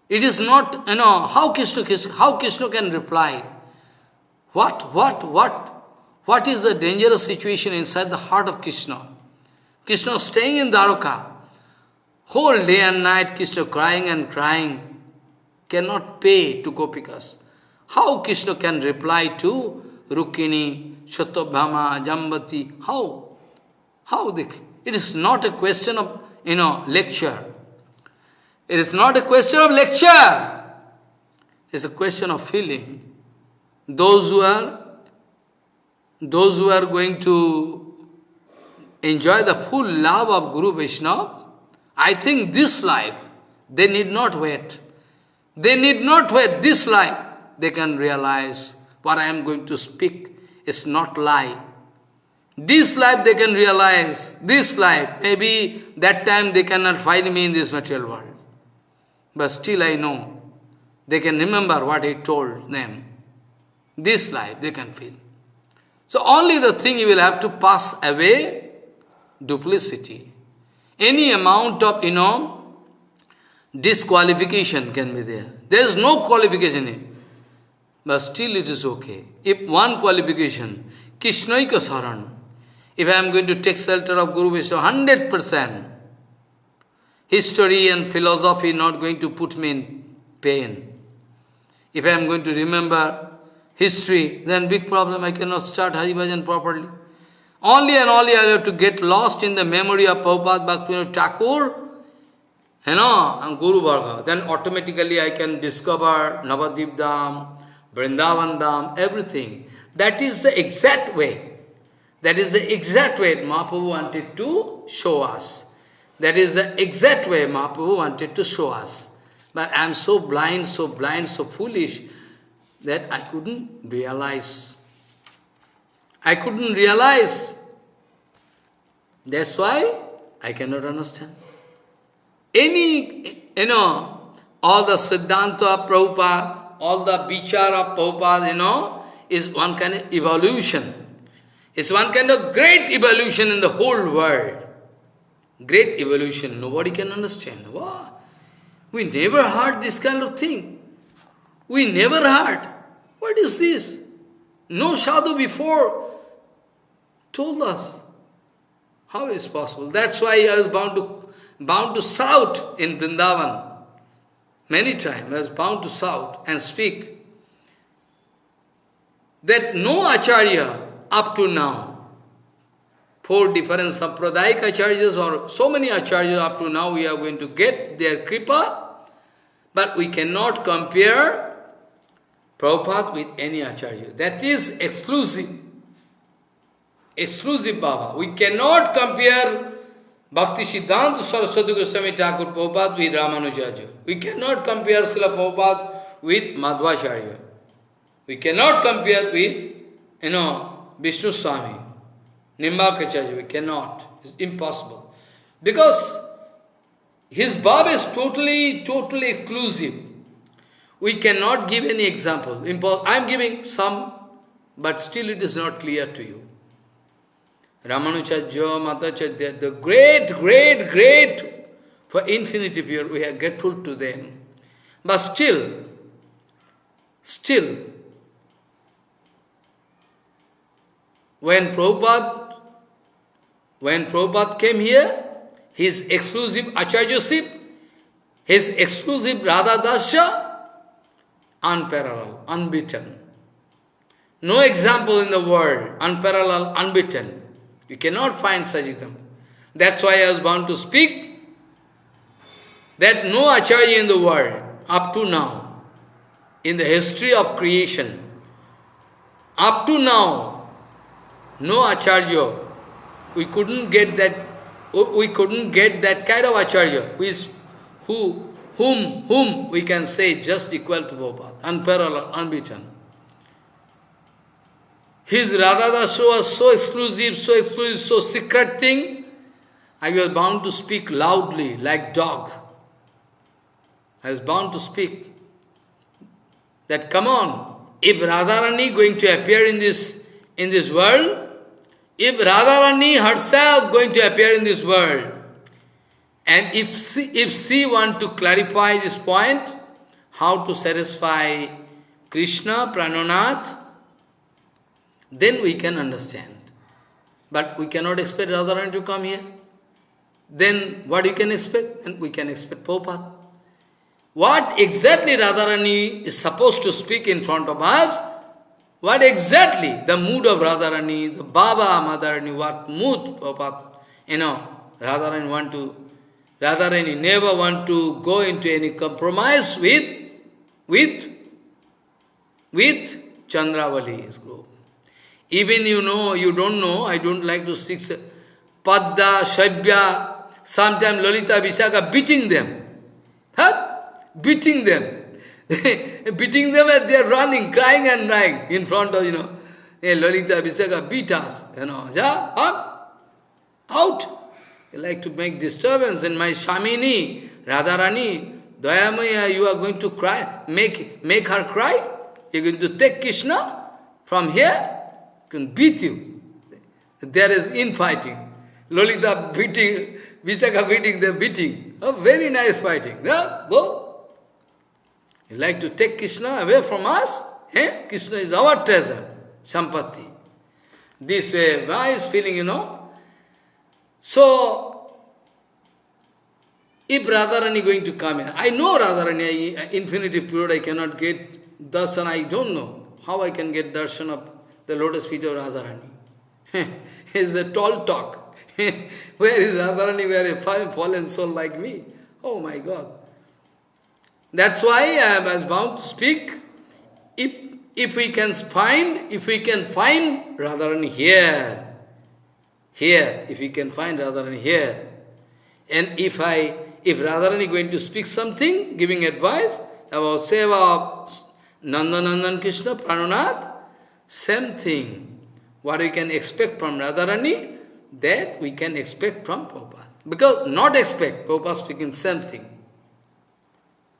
It is not, how Krishna can reply. What What is the dangerous situation inside the heart of Krishna? Krishna staying in Dwaraka. Whole day and night Krishna crying and crying. Cannot pay to Gopikas. How Krishna can reply to Rukmini, Satyabhama, Jambati? How? It is not a question of, lecture. It is not a question of lecture. It's a question of feeling. Those who are going to enjoy the full love of Guru Vaishnava, I think this life, they need not wait. They need not wait. This life, they can realize what I am going to speak is not lie. This life they can realize, this life, maybe that time they cannot find me in this material world. But still I know, they can remember what I told them. This life they can feel. So only the thing you will have to pass away, duplicity. Any amount of, disqualification can be there. There is no qualification in it. But still it is okay. If one qualification, Krishnaika Saran, if I am going to take shelter of Guru Vishnu, 100%, history and philosophy not going to put me in pain. If I am going to remember history, then big problem, I cannot start Hari Bhajan properly. Only and only I have to get lost in the memory of Prabhupada Bhaktivinoda Thakur, and Guru Varga. Then automatically I can discover Navadvip Dham, Vrindavan Dham, everything. That is the exact way. That is the exact way Mahaprabhu wanted to show us. That is the exact way Mahaprabhu wanted to show us. But I am so blind, so foolish, that I couldn't realize. I couldn't realize. That's why I cannot understand. All the Siddhanta of Prabhupada, all the Vichar of Prabhupada, is one kind of evolution. It's one kind of great evolution in the whole world. Great evolution. Nobody can understand. Wow. We never heard this kind of thing. We never heard. What is this? No sadhu before told us. How is possible? That's why I was bound to shout in Vrindavan. Many times I was bound to shout and speak that no Acharya up to now, 4 different Sampradayik Acharyas or so many Acharyas up to now, we are going to get their Kripa, but we cannot compare Prabhupada with any Acharya. That is exclusive. Exclusive Baba. We cannot compare Bhakti Siddhanta Saraswati Goswami Thakur Prabhupada with Ramanujacharya. We cannot compare Srila Prabhupada with Madhvacharya. We cannot compare with, Vishnu Swami, Nimbakacharya. We cannot. It's impossible. Because his bhav is totally exclusive. We cannot give any example. I am giving some, but still it is not clear to you. Ramanujarya, Madhvacharya, the great, for infinity pure, we are grateful to them. But still, when Prabhupada came here, his exclusive Acharyaship, his exclusive Radha Dasya, unparalleled, unbeaten. No example in the world, unparalleled, unbeaten. You cannot find such example. That's why I was bound to speak that no Acharya in the world, up to now, in the history of creation, up to now, no Acharya, we couldn't get that kind of Acharya, whom we can say just equal to Prabhupada, unparalleled, unbeaten. His Radha was so exclusive, so secret thing, I was bound to speak loudly, like dog. I was bound to speak that, come on, if Radharani going to appear in this world, if Radharani herself going to appear in this world, and if she want to clarify this point, how to satisfy Krishna, Prananath, then we can understand. But we cannot expect Radharani to come here. Then what you can expect? And we can expect Prabhupada. What exactly Radharani is supposed to speak in front of us? What exactly the mood of Radharani, the Baba Madharani, what mood Prabhupada, Radharani never want to go into any compromise with Chandravali's group. Even you don't know, I don't like to speak Padda, Shabya, sometimes Lalita Vishaka beating them. Beating them. Beating them as they are running, crying and crying in front of, hey, Lalita Vishaka beat us, out. They like to make disturbance. And my Shamini, Radharani, Dayamaya, you are going to cry, make her cry? You're going to take Krishna from here? Can beat you. There is infighting. Lalita beating, Vishaka beating, they're beating. Oh, very nice fighting. Yeah, go. You like to take Krishna away from us? Eh? Krishna is our treasure, Sampati. This way, nice feeling, So, if Radharani going to come in, I know Radharani, infinity period I cannot get darshan, I don't know how I can get darshan of the lotus feet of Radharani. It's a tall talk. Where is Radharani, where a fallen soul like me? Oh my God. That's why I was bound to speak. If we can find Radharani here, if we can find Radharani here, and if Radharani going to speak something, giving advice about seva of Nandanandan Krishna, Prananath, same thing. What we can expect from Radharani, that we can expect from Prabhupada. Because not expect, Prabhupada speaking same thing.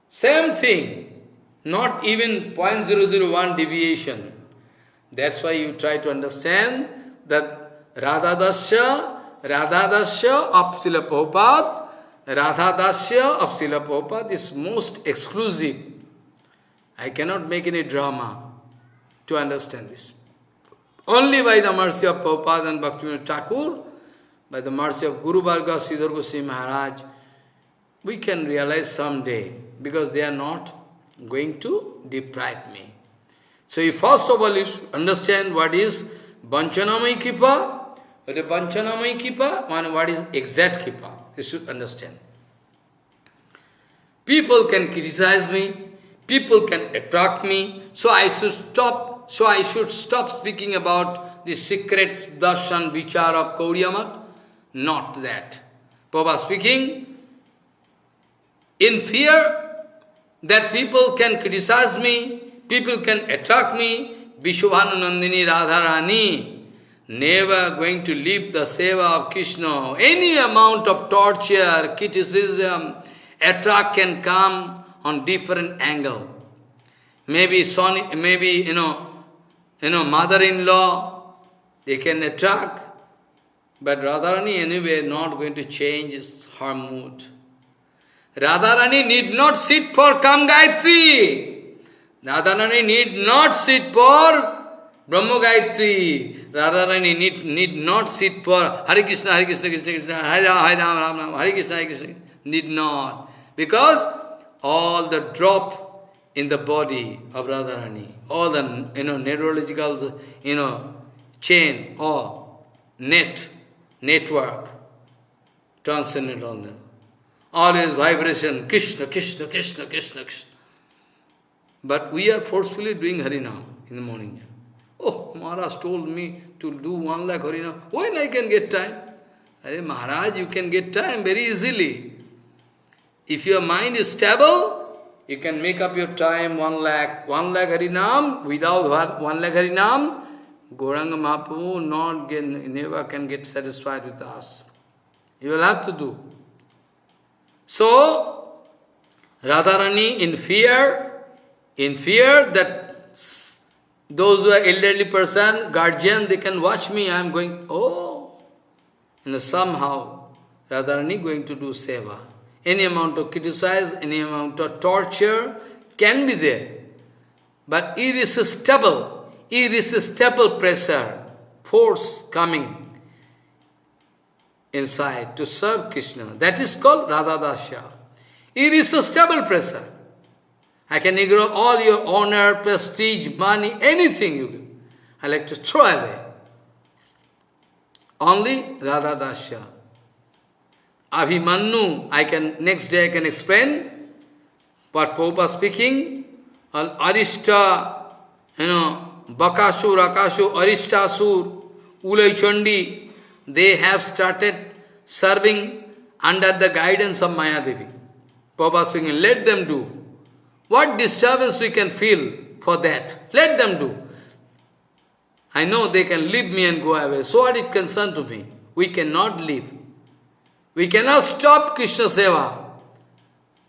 Same thing, not even 0.001 deviation. That's why you try to understand that Radha Dasya of Srila Prabhupada, Radha Dasya of Srila Prabhupada is most exclusive. I cannot make any drama to understand this. Only by the mercy of Prabhupada and Bhaktivinoda Thakur, by the mercy of Guru Varga, Sridhar Goswami Maharaj, we can realize someday, because they are not going to deprive me. So you first of all you should understand what is Vanchanamai Kripa, what is Vanchanamai Kripa, and what is exact Kripa. You should understand. People can criticize me, people can attract me, so I should stop speaking about the secret darshan vichar of Kauriyamat. Not that. Prabhupada speaking, in fear that people can criticize me, people can attract me, Vishwabhanu Radharani, never going to leave the seva of Krishna. Any amount of torture, criticism, attract can come on different angle. Maybe mother-in-law, they can attract, but Radharani anyway not going to change her mood. Radharani need not sit for Kam Gayatri. Radharani need not sit for Brahma Gayatri. Radharani need not sit for Hare Krishna, Hare Krishna, Krishna Krishna, Hare Ram, Hare Ram, Ram, Hare Krishna, Hare Krishna. Need not. Because all the drop in the body of Radharani, all the neurological chain or network, transcendental. Always vibration, Krishna, Krishna, Krishna, Krishna, Krishna. But we are forcefully doing Harinam in the morning. Oh, Maharaj told me to do 1 lakh Harinam. When I can get time? Hey, Maharaj, you can get time very easily. If your mind is stable, you can make up your time 1 lakh Harinam. Without 1 lakh Harinam, Gauranga Mahaprabhu never can get satisfied with us. You will have to do. So, Radharani in fear that those who are elderly person, guardian, they can watch me, I am going, somehow Radharani going to do seva. Any amount of criticize, any amount of torture can be there. But irresistible irresistible pressure, force coming inside to serve Krishna. That is called Radha Dasya. Irresistible pressure. I can ignore all your honor, prestige, money, anything you do. I like to throw away. Only Radha Dasya. Abhimanyu, next day I can explain what Prabhupada speaking. Arishta, Bakasur, Akasur, Arishtasur, Ulay Chandi, they have started serving under the guidance of Mayadevi. Prabhupada speaking, let them do. What disturbance we can feel for that? Let them do. I know they can leave me and go away. So what it concerns to me? We cannot leave. We cannot stop Krishna Seva.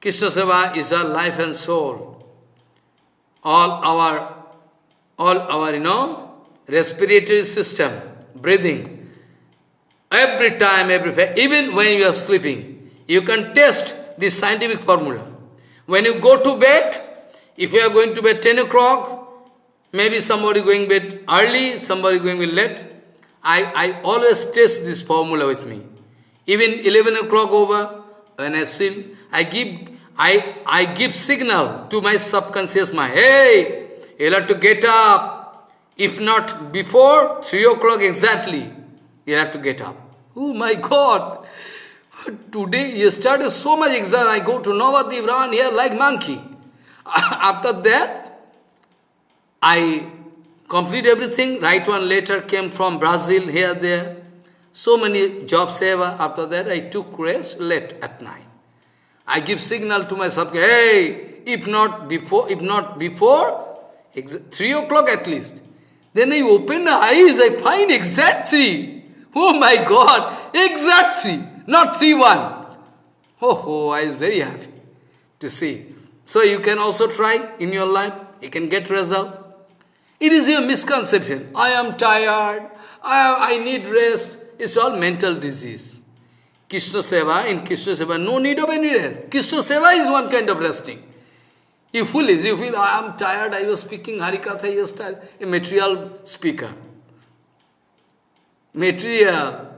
Krishna Seva is our life and soul. All our, respiratory system, breathing. Every time, even when you are sleeping, you can test this scientific formula. When you go to bed, if you are going to bed 10 o'clock, maybe somebody going to bed early, somebody going to bed late. I always test this formula with me. Even 11 o'clock over, when I sleep, I give signal to my subconscious mind. Hey, you have to get up. If not before 3 o'clock exactly, you have to get up. Oh my God! Today, yesterday, so much exam. I go to Navadip, run here like monkey. After that, I complete everything. Right one letter came from Brazil, here, there. So many job seva. After that, I took rest late at night. I give signal to my subconscious, hey, if not before 3 o'clock at least. Then I open the eyes, I find exact 3. Oh my God, exact 3, not 3-1. Oh, I was very happy to see. So you can also try in your life, you can get result. It is a misconception. I am tired, I need rest. It's all mental disease. Krishna Seva, in Krishna Seva, no need of any rest. Krishna Seva is one kind of resting. You feel, I am tired, I was speaking Harikatha yesterday, a material speaker. Material.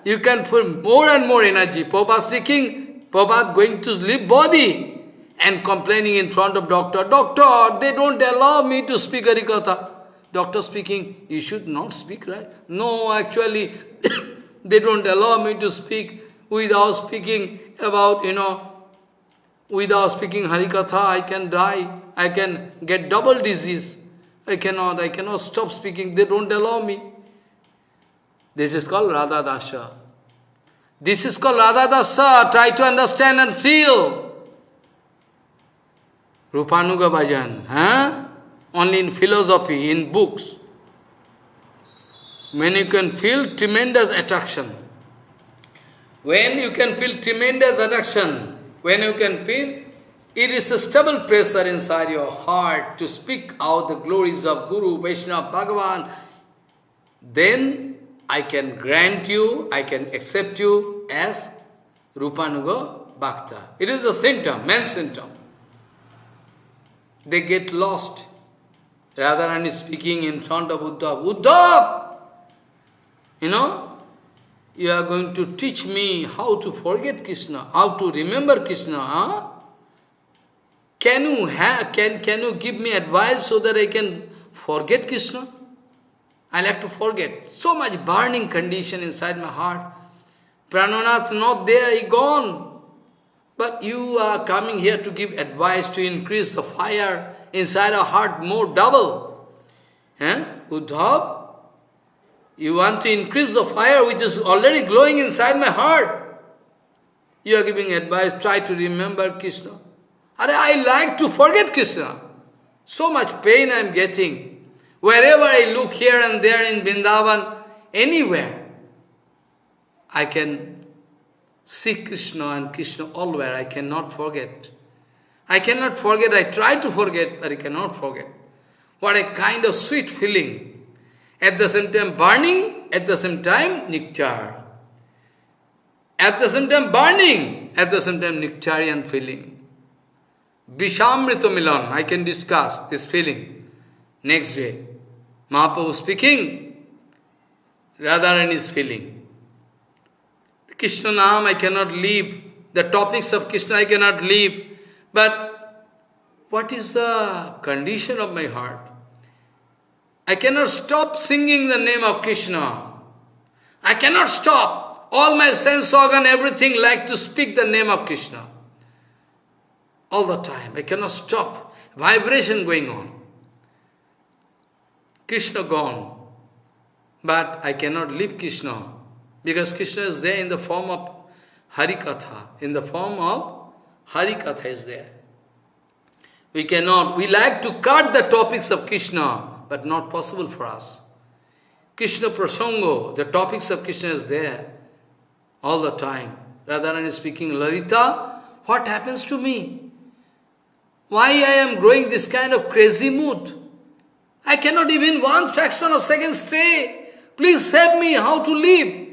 You can feel more and more energy. Prabhupada speaking, Prabhupada going to leave body and complaining in front of doctor. Doctor, they don't allow me to speak Harikatha. Doctor speaking, you should not speak, right? No, actually, they don't allow me to speak without speaking about, without speaking Harikatha, I can die. I can get double disease. I cannot stop speaking. They don't allow me. This is called Radha Dasya. This is called Radha Dasya. Try to understand and feel. Rupanuga Bhajan. Only in philosophy, in books. When you can feel tremendous attraction. When you can feel tremendous attraction. When you can feel irresistible pressure inside your heart to speak out the glories of Guru, Vaishnava, Bhagavan, then I can grant you, I can accept you as Rupanuga Bhakta. It is a symptom, main symptom. They get lost. Radharani is speaking in front of Uddhav. Uddhav! You are going to teach me how to forget Krishna, how to remember Krishna. Huh? Can you give me advice so that I can forget Krishna? I like to forget. So much burning condition inside my heart. Prananath not there, he gone. But you are coming here to give advice to increase the fire inside our heart more double. Uddhav, you want to increase the fire which is already glowing inside my heart. You are giving advice, try to remember Krishna. I like to forget Krishna. So much pain I am getting. Wherever I look here and there in Vrindavan, anywhere, I can see Krishna and Krishna allwhere. I cannot forget. I cannot forget. I try to forget, but I cannot forget. What a kind of sweet feeling. At the same time burning, at the same time nectar. At the same time burning, at the same time nectarian feeling. Vishamrita Milan, I can discuss this feeling. Next day, Mahaprabhu speaking, Radharani is feeling. Krishna Naam I cannot leave, the topics of Krishna I cannot leave, but what is the condition of my heart? I cannot stop singing the name of Krishna. I cannot stop. All my sense organ, everything like to speak the name of Krishna. All the time. I cannot stop. Vibration going on. Krishna gone. But I cannot leave Krishna. Because Krishna is there in the form of Harikatha. In the form of Harikatha is there. We cannot. We like to cut the topics of Krishna, but not possible for us. Krishna Prasango, the topics of Krishna is there all the time. Radharani is speaking, Lalita, what happens to me? Why I am growing this kind of crazy mood? I cannot even one fraction of second stay. Please help me how to live.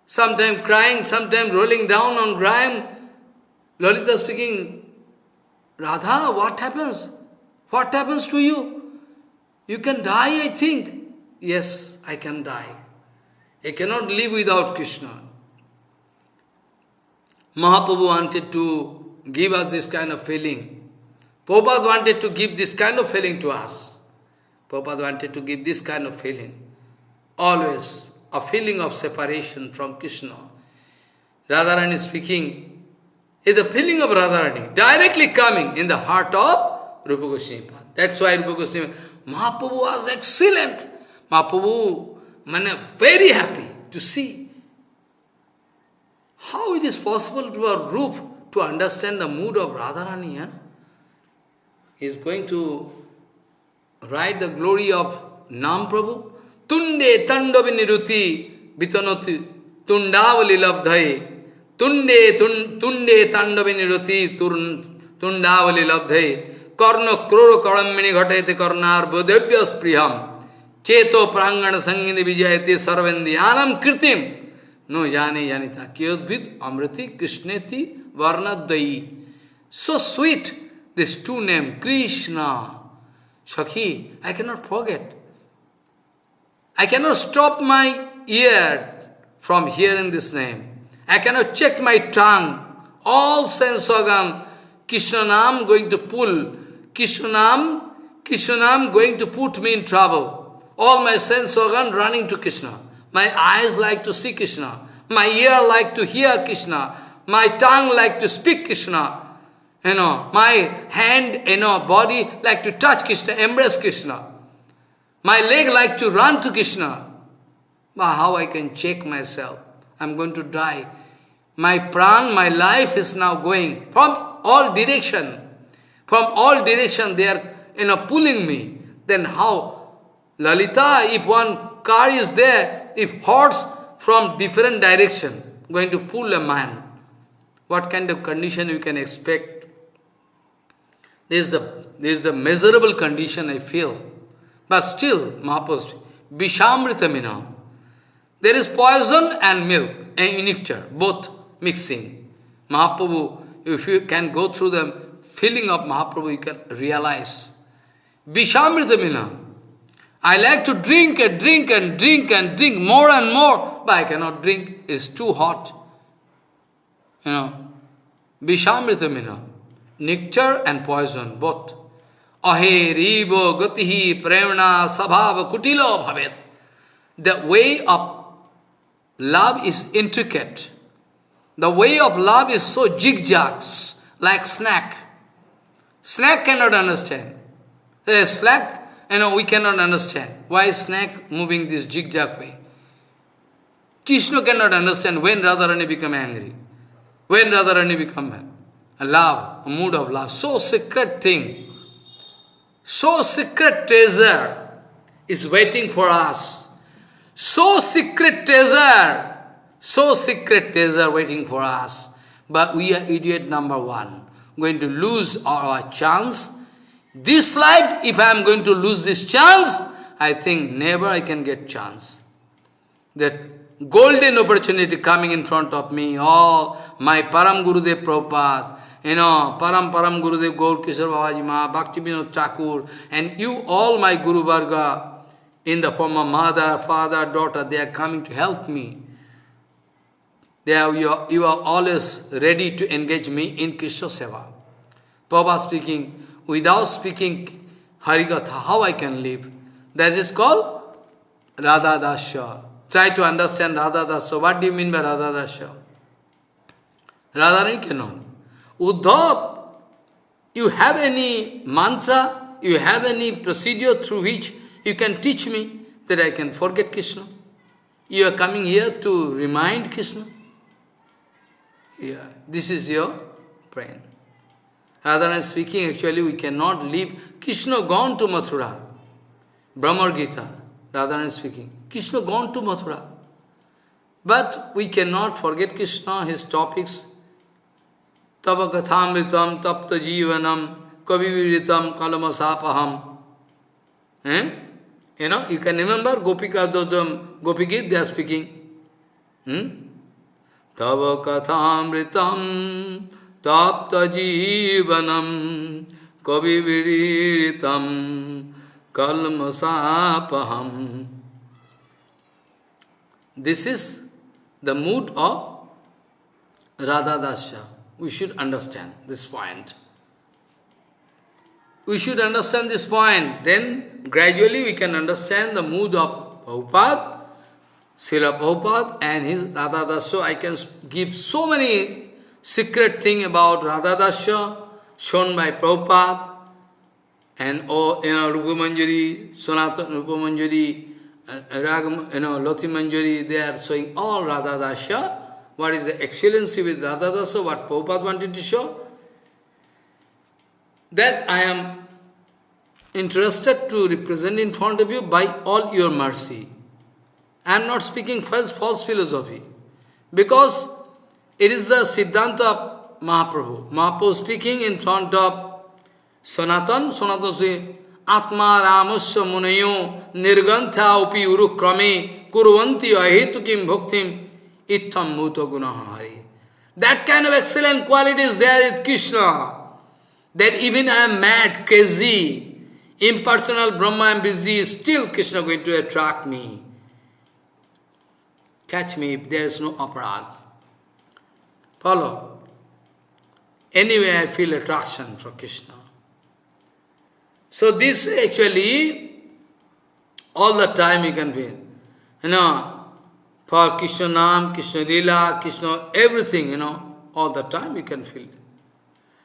Sometimes crying, sometimes rolling down on grime. Lalita speaking, Radha, what happens? What happens to you? You can die, I think. Yes, I can die. I cannot live without Krishna. Mahaprabhu wanted to give us this kind of feeling. Prabhupada wanted to give this kind of feeling to us. Prabhupada wanted to give this kind of feeling. Always a feeling of separation from Krishna. Radharani speaking is the feeling of Radharani directly coming in the heart of Rupa Goswami. That's why Rupa Goswami, Mahaprabhu was excellent. Mahaprabhu, very happy to see how it is possible to a Rupa to understand the mood of Radharani. He is going to write the glory of Nam Prabhu. Tunde tandavi niruti vitanoti tundavali labdhai. Tunde tandavi niruti tundavali labdhai. Karna kroro karamini ghatayate karnar bodhebhyas priyam. Cheto prangana sangini vijayate sarvendhyanam kirtim. No jane janita kyodvid amriti krishneti varnadvayi. So sweet, these two names, Krishna, Shakhi, I cannot forget. I cannot stop my ear from hearing this name. I cannot check my tongue. All sense organ, Krishna Nam going to pull. Krishna Nam going to put me in trouble. All my sense organ running to Krishna. My eyes like to see Krishna. My ear like to hear Krishna. My tongue like to speak Krishna. My hand, body like to touch Krishna, embrace Krishna. My leg like to run to Krishna. But how I can check myself? I'm going to die. My pran, my life is now going from all direction. From all direction they are pulling me. Then how? Lalita, if one car is there, if horse from different direction going to pull a man, what kind of condition you can expect? This is the miserable condition I feel. But still, Mahaprabhu, Vishamritamina. There is poison and milk and nectar, both mixing. Mahaprabhu, if you can go through the feeling of Mahaprabhu, you can realize. Vishamritamina. I like to drink and drink and drink and drink more and more, but I cannot drink. It's too hot. Vishamritamina. Nectar and poison, both. Ahe rivo gatihi premna sabhava kutilo bhavet. The way of love is intricate. The way of love is so zigzags, like snack. Snack cannot understand. The snack, we cannot understand. Why is snack moving this zigzag way? Krishna cannot understand when Radharani become angry. When Radharani become a love, a mood of love. So secret thing. So secret treasure is waiting for us. So secret treasure waiting for us. But we are idiot number one. Going to lose our chance. This life, if I am going to lose this chance, I think never I can get chance. That golden opportunity coming in front of me, all my Param Gurudev Prabhupada, Param Param Gurudev Gaur Kishore Babaji Ma, Bhakti Vinod Thakur, and you all my Guru Varga, in the form of mother, father, daughter, they are coming to help me. You are always ready to engage me in Krishna Seva. Prabhupada speaking, without speaking Harikatha, how I can live? That is called Radha Dasya. Try to understand Radha Dasya. What do you mean by Radha Dasya? Radharani cannot. Uddhav, you have any mantra, you have any procedure through which you can teach me that I can forget Krishna? You are coming here to remind Krishna? Yeah, this is your brain. Radharani speaking, actually we cannot leave. Krishna gone to Mathura. Brahma Gita, Radharani speaking. Krishna gone to Mathura. But we cannot forget Krishna, his topics. Tava kathamritam tapta jivanam kaviviritam kalamasapaham. You can remember Gopika Dojam, Gopigit, they are speaking. Tava kathamritam tapta jivanam kaviviritam kalmasapaham. This is the mood of Radha Dasya. We should understand this point. We should understand this point. Then gradually we can understand the mood of Prabhupada, Srila Prabhupada and his Radha Dasya. I can give so many secret things about Radha Dasya shown by Prabhupada and Rupa Manjari, Sanatana Rupa Manjari, Loti Manjari, they are showing all Radha Dasya. What is the excellency with Radha Dasya, what Prabhupada wanted to show? That I am interested to represent in front of you by all your mercy. I am not speaking false philosophy. Because it is the Siddhanta of Mahaprabhu. Mahaprabhu speaking in front of Sanatan says, Atma Ramasya Munayo Nirgantha Upi Urukrame Kurvanti Ahetukim Bhaktim Ittham Muto Gunahari. That kind of excellent quality is there with Krishna. That even I am mad, crazy, impersonal Brahma, I am busy, still Krishna going to attract me. Catch me if there is no aparadh. Follow. Anyway, I feel attraction for Krishna. So this actually, all the time you can feel. For Krishna Nam, Krishna Lila, Krishna, everything, all the time you can feel it.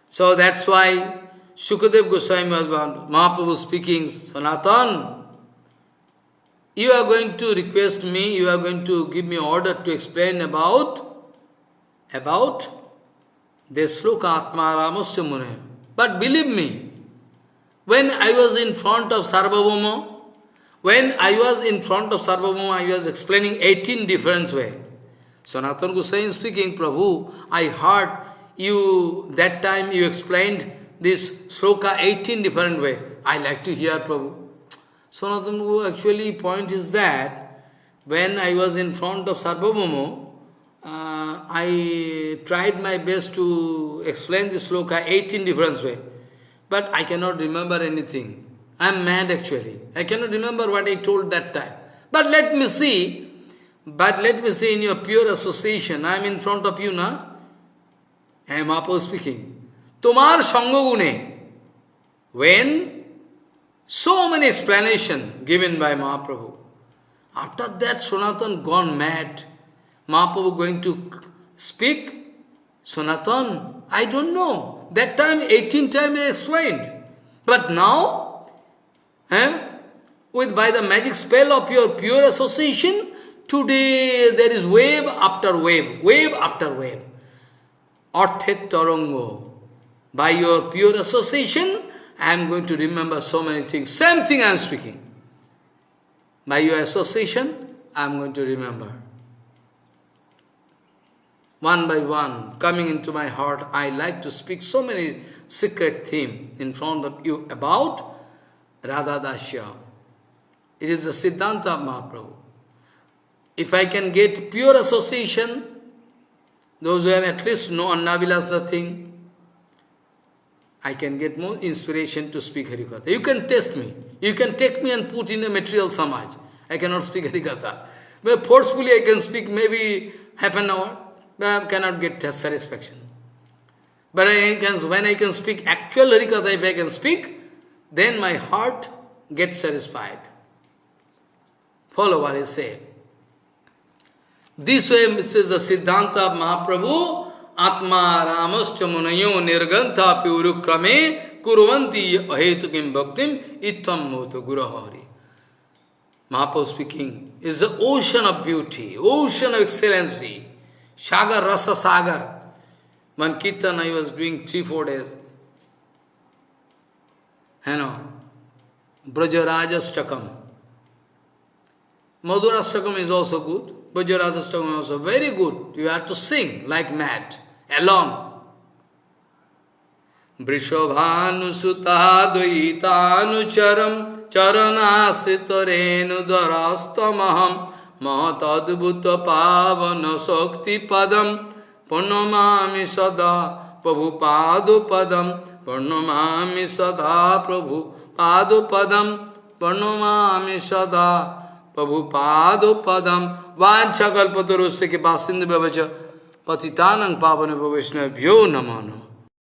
So that's why Shukadev Goswami was born. Mahaprabhu speaking, Sanatan, you are going to request me, you are going to give me order to explain about the sloka Atma Ramasya Mune. But believe me, when I was in front of Sarvabhauma, I was explaining 18 different ways. Sanatana Goswami speaking, Prabhu, I heard you, that time you explained this sloka 18 different ways. I like to hear Prabhu. Sanatana Goswami actually point is that, when I was in front of Sarvabhauma, I tried my best to explain this sloka 18 different ways. But I cannot remember anything. I am mad actually. I cannot remember what I told that time. But let me see in your pure association. I am in front of you now. I am Mahaprabhu speaking. Tomar Sangogune. When so many explanations given by Mahaprabhu. After that, Sanatan gone mad. Mahaprabhu going to speak. Sanatan, I don't know. That time, 18 times I explained. But now, by the magic spell of your pure association, today there is wave after wave, wave after wave. Arthet Tarango. By your pure association, I am going to remember so many things. Same thing I am speaking. By your association, I am going to remember. One by one, coming into my heart, I like to speak so many secret themes in front of you about Radha Dasya. It is the Siddhanta of Mahaprabhu. If I can get pure association, those who have at least no Annavilas, nothing, I can get more inspiration to speak Harikatha. You can test me. You can take me and put in a material samaj. I cannot speak Harikatha. But forcefully I can speak maybe half an hour, but I cannot get satisfaction. But when I can speak actual Harikatha, if I can speak, then my heart gets satisfied. Follow what I say. This way, it says the Siddhanta of Mahaprabhu, Atma Ramascha Munayo Nirgantha Pyurukrame Kurvanti Ahetukim Bhaktim Ittam Mota Gurahari. Mahaprabhu speaking is the ocean of beauty, ocean of excellency, Sagar, Rasa Sagar. One Kirtan I was doing 3-4 days. Brajarajastakam. Madhurastakam is also good. Brajarajastakam is also very good. You have to sing like mad, alone. Vrishabhanusutta dvaitanucharam charanasritarenu darastamaham mahatadbhuta pavana sakti padam purnamami sada prabhu padam purnamami sada prabhu padam purnamami sada prabhu padam vancha kalpatarusya ke basindu bhavacha patitanang pavana bhavishna bhyo namano.